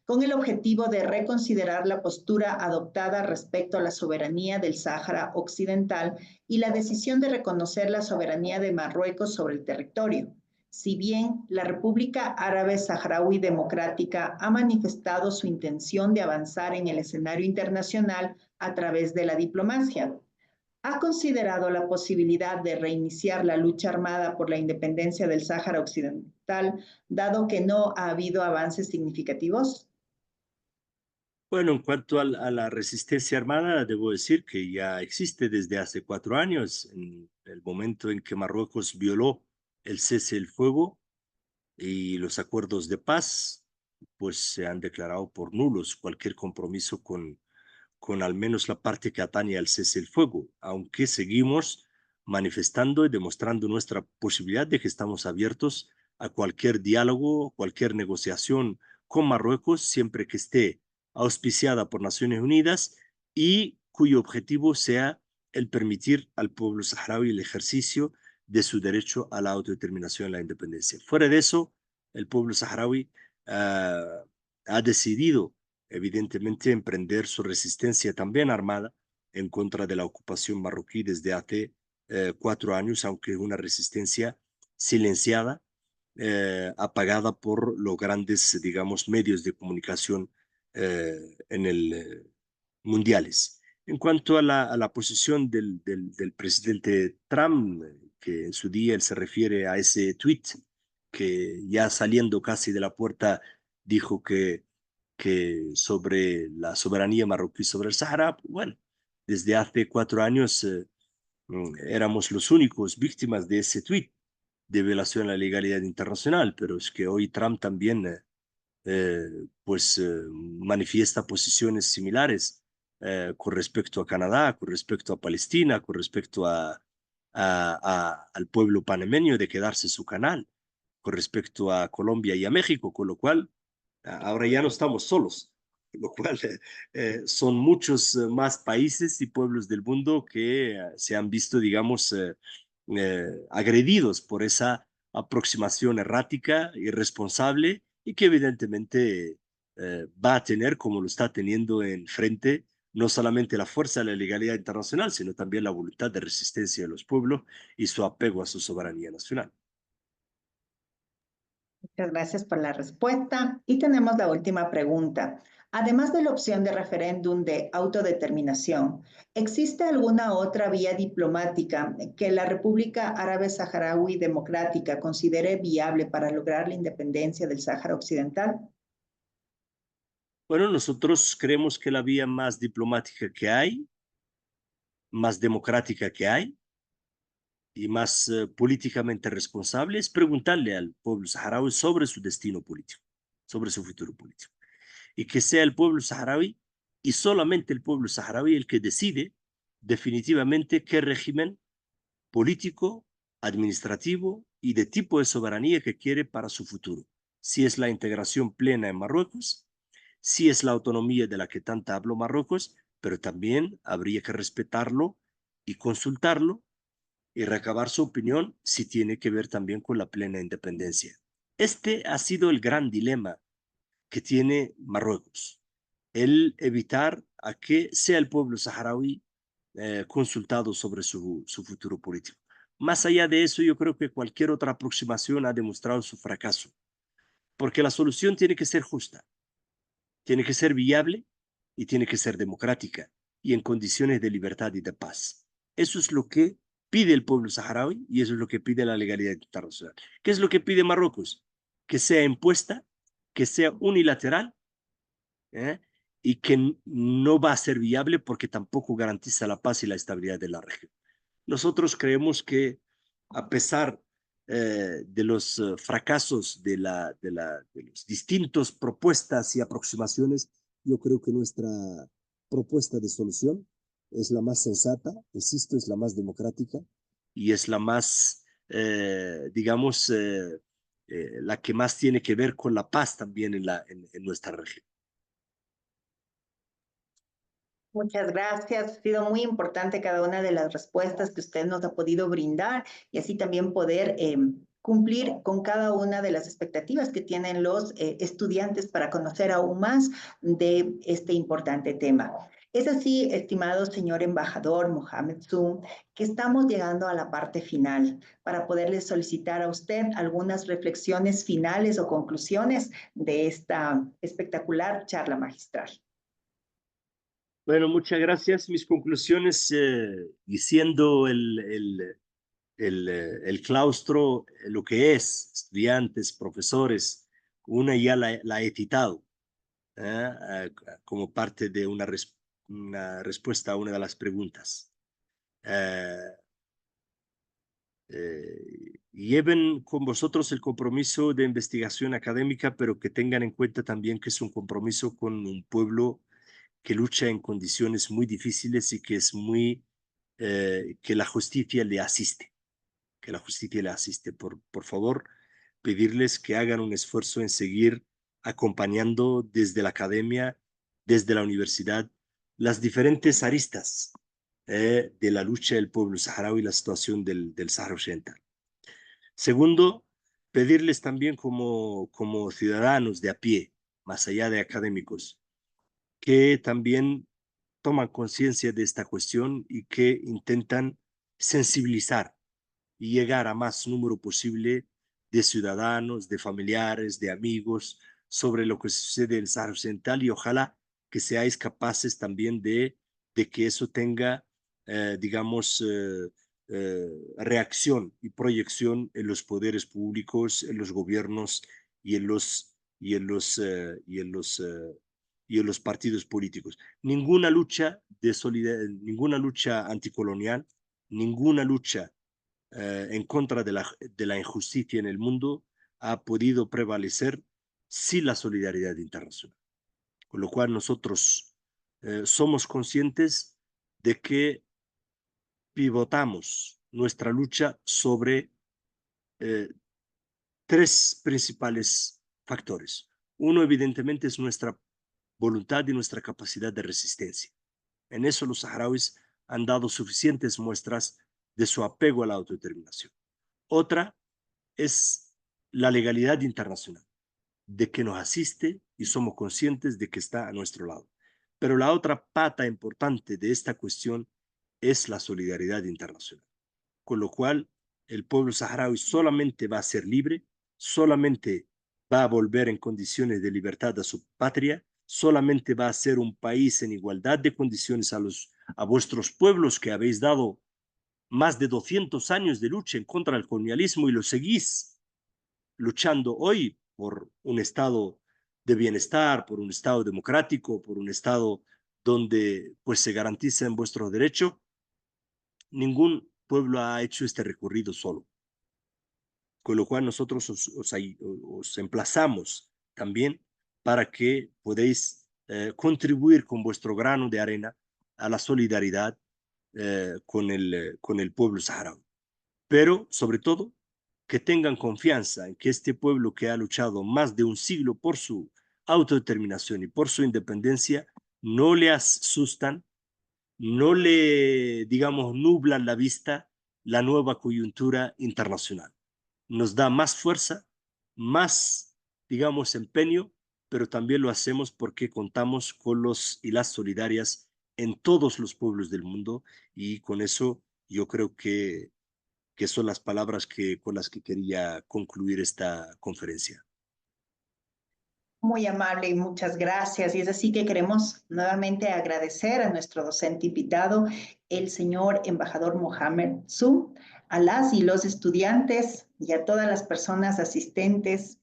con el objetivo de reconsiderar la postura adoptada respecto a la soberanía del Sáhara Occidental y la decisión de reconocer la soberanía de Marruecos sobre el territorio? Si bien la República Árabe Saharaui Democrática ha manifestado su intención de avanzar en el escenario internacional a través de la diplomacia, ¿ha considerado la posibilidad de reiniciar la lucha armada por la independencia del Sáhara Occidental, dado que no ha habido avances significativos? Bueno, en cuanto a la resistencia armada, debo decir que ya existe desde hace 4 años, en el momento en que Marruecos violó el cese del fuego y los acuerdos de paz, pues se han declarado por nulos cualquier compromiso con al menos la parte que atañe al cese del fuego, aunque seguimos manifestando y demostrando nuestra posibilidad de que estamos abiertos a cualquier diálogo, cualquier negociación con Marruecos, siempre que esté auspiciada por Naciones Unidas y cuyo objetivo sea el permitir al pueblo saharaui el ejercicio de su derecho a la autodeterminación y la independencia. Fuera de eso, el pueblo saharaui ha decidido evidentemente emprender su resistencia también armada en contra de la ocupación marroquí desde hace 4 años, aunque una resistencia silenciada, apagada por los grandes, digamos, medios de comunicación mundiales. En cuanto a la posición del presidente Trump, que en su día él se refiere a ese tweet que ya saliendo casi de la puerta dijo que sobre la soberanía marroquí sobre el Sahara, bueno, desde hace 4 años éramos los únicos víctimas de ese tuit de violación a la legalidad internacional, pero es que hoy Trump también manifiesta posiciones similares con respecto a Canadá, con respecto a Palestina, con respecto al pueblo panameño de quedarse su canal, con respecto a Colombia y a México, con lo cual ahora ya no estamos solos, lo cual son muchos más países y pueblos del mundo que se han visto, digamos, agredidos por esa aproximación errática, irresponsable y que evidentemente va a tener, como lo está teniendo en frente, no solamente la fuerza de la legalidad internacional, sino también la voluntad de resistencia de los pueblos y su apego a su soberanía nacional. Muchas gracias por la respuesta. Y tenemos la última pregunta. Además de la opción de referéndum de autodeterminación, ¿existe alguna otra vía diplomática que la República Árabe Saharaui Democrática considere viable para lograr la independencia del Sáhara Occidental? Bueno, nosotros creemos que la vía más diplomática que hay, más democrática que hay y más políticamente responsable es preguntarle al pueblo saharaui sobre su destino político, sobre su futuro político. Y que sea el pueblo saharaui y solamente el pueblo saharaui el que decide definitivamente qué régimen político, administrativo y de tipo de soberanía que quiere para su futuro. Si es la integración plena en Marruecos, si es la autonomía de la que tanto habló Marruecos, pero también habría que respetarlo y consultarlo y recabar su opinión si tiene que ver también con la plena independencia. Este ha sido el gran dilema que tiene Marruecos, el evitar a que sea el pueblo saharaui consultado sobre su futuro político. Más allá de eso, yo creo que cualquier otra aproximación ha demostrado su fracaso, porque la solución tiene que ser justa, tiene que ser viable y tiene que ser democrática y en condiciones de libertad y de paz. Eso es lo que pide el pueblo saharaui y eso es lo que pide la legalidad internacional. ¿Qué es lo que pide Marruecos? Que sea impuesta, que sea unilateral, ¿eh? Y que no va a ser viable porque tampoco garantiza la paz y la estabilidad de la región. Nosotros creemos que a pesar de los fracasos de las distintas propuestas y aproximaciones, yo creo que nuestra propuesta de solución es la más sensata, insisto, es la más democrática y es la más, digamos, la que más tiene que ver con la paz también en nuestra región. Muchas gracias. Ha sido muy importante cada una de las respuestas que usted nos ha podido brindar y así también poder cumplir con cada una de las expectativas que tienen los estudiantes para conocer aún más de este importante tema. Es así, estimado señor embajador Mohamed Zoom, que estamos llegando a la parte final para poderle solicitar a usted algunas reflexiones finales o conclusiones de esta espectacular charla magistral. Bueno, muchas gracias. Mis conclusiones, diciendo el claustro, lo que es, estudiantes, profesores, una ya la he citado como parte de una respuesta a una de las preguntas. Lleven con vosotros el compromiso de investigación académica, pero que tengan en cuenta también que es un compromiso con un pueblo que lucha en condiciones muy difíciles y que es que la justicia le asiste, que la justicia le asiste. Por favor, pedirles que hagan un esfuerzo en seguir acompañando desde la academia, desde la universidad, las diferentes aristas de la lucha del pueblo saharaui y la situación del Sahara Occidental. Segundo, pedirles también como ciudadanos de a pie, más allá de académicos, que también toman conciencia de esta cuestión y que intentan sensibilizar y llegar a más número posible de ciudadanos, de familiares, de amigos sobre lo que sucede en el Sahara Occidental y ojalá que seáis capaces también de que eso tenga, digamos, reacción y proyección en los poderes públicos, en los gobiernos y en los partidos políticos. Ninguna lucha ninguna lucha anticolonial, ninguna lucha en contra de la injusticia en el mundo ha podido prevalecer sin la solidaridad internacional. Con lo cual nosotros somos conscientes de que pivotamos nuestra lucha sobre eh, tres principales factores. Uno, evidentemente, es nuestra voluntad y nuestra capacidad de resistencia. En eso los saharauis han dado suficientes muestras de su apego a la autodeterminación. Otra es la legalidad internacional, de que nos asiste y somos conscientes de que está a nuestro lado. Pero la otra pata importante de esta cuestión es la solidaridad internacional. Con lo cual, el pueblo saharaui solamente va a ser libre, solamente va a volver en condiciones de libertad a su patria, solamente va a ser un país en igualdad de condiciones a vuestros pueblos que habéis dado más de 200 años de lucha en contra del colonialismo y lo seguís luchando hoy por un estado de bienestar, por un estado democrático, por un estado donde pues se garanticen vuestros derechos. Ningún pueblo ha hecho este recorrido solo, con lo cual nosotros os emplazamos también para que podáis contribuir con vuestro grano de arena a la solidaridad con el pueblo saharaui. Pero, sobre todo, que tengan confianza en que este pueblo que ha luchado más de un siglo por su autodeterminación y por su independencia, no le asustan, no le, digamos, nublan la vista la nueva coyuntura internacional. Nos da más fuerza, más, digamos, empeño, pero también lo hacemos porque contamos con los y las solidarias en todos los pueblos del mundo y con eso yo creo que son las palabras con las que quería concluir esta conferencia. Muy amable y muchas gracias. Y es así que queremos nuevamente agradecer a nuestro docente invitado, el señor embajador Mohamed Su, a las y los estudiantes y a todas las personas asistentes,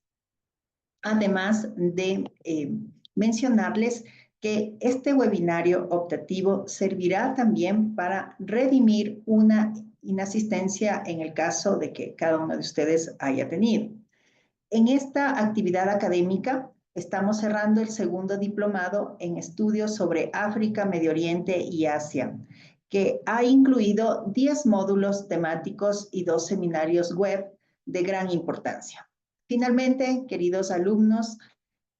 además de mencionarles que este webinario optativo servirá también para redimir una inasistencia en el caso de que cada uno de ustedes haya tenido. En esta actividad académica estamos cerrando el segundo diplomado en estudios sobre África, Medio Oriente y Asia, que ha incluido 10 módulos temáticos y 2 seminarios web de gran importancia. Finalmente, queridos alumnos,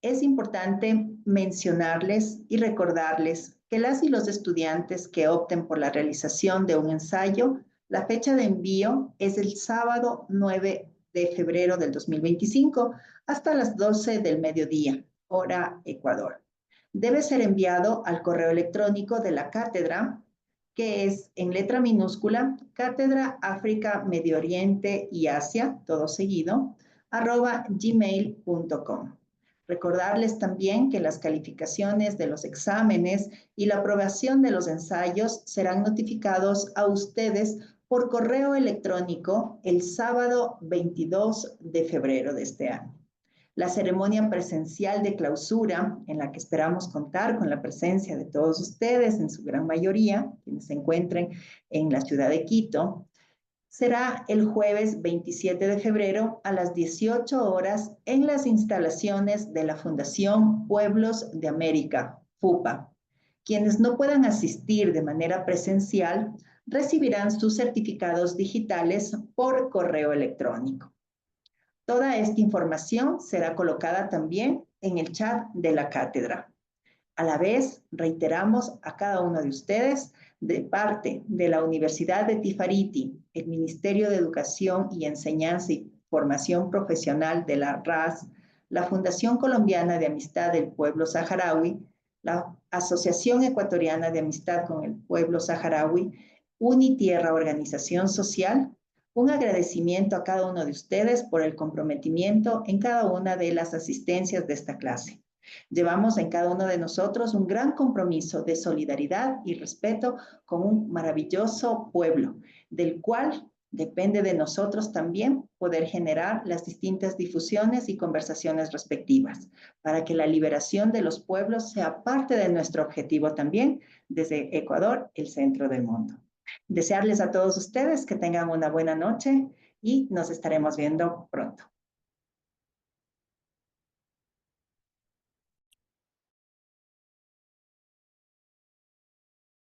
es importante mencionarles y recordarles que las y los estudiantes que opten por la realización de un ensayo, la fecha de envío es el sábado 9 de febrero del 2025 hasta las 12 del mediodía, hora Ecuador. Debe ser enviado al correo electrónico de la cátedra, que es en letra minúscula, Cátedra África, Medio Oriente y Asia, todo seguido, @gmail.com. Recordarles también que las calificaciones de los exámenes y la aprobación de los ensayos serán notificados a ustedes por correo electrónico el sábado 22 de febrero de este año. La ceremonia presencial de clausura, en la que esperamos contar con la presencia de todos ustedes, en su gran mayoría, quienes se encuentren en la ciudad de Quito, será el jueves 27 de febrero a las 18 horas en las instalaciones de la Fundación Pueblos de América, FUPA. Quienes no puedan asistir de manera presencial recibirán sus certificados digitales por correo electrónico. Toda esta información será colocada también en el chat de la cátedra. A la vez, reiteramos a cada uno de ustedes, de parte de la Universidad de Tifariti, el Ministerio de Educación y Enseñanza y Formación Profesional de la RAS, la Fundación Colombiana de Amistad del Pueblo Saharaui, la Asociación Ecuatoriana de Amistad con el Pueblo Saharaui, Unitierra Organización Social, un agradecimiento a cada uno de ustedes por el comprometimiento en cada una de las asistencias de esta clase. Llevamos en cada uno de nosotros un gran compromiso de solidaridad y respeto con un maravilloso pueblo, del cual depende de nosotros también poder generar las distintas difusiones y conversaciones respectivas, para que la liberación de los pueblos sea parte de nuestro objetivo también desde Ecuador, el centro del mundo. Desearles a todos ustedes que tengan una buena noche y nos estaremos viendo pronto.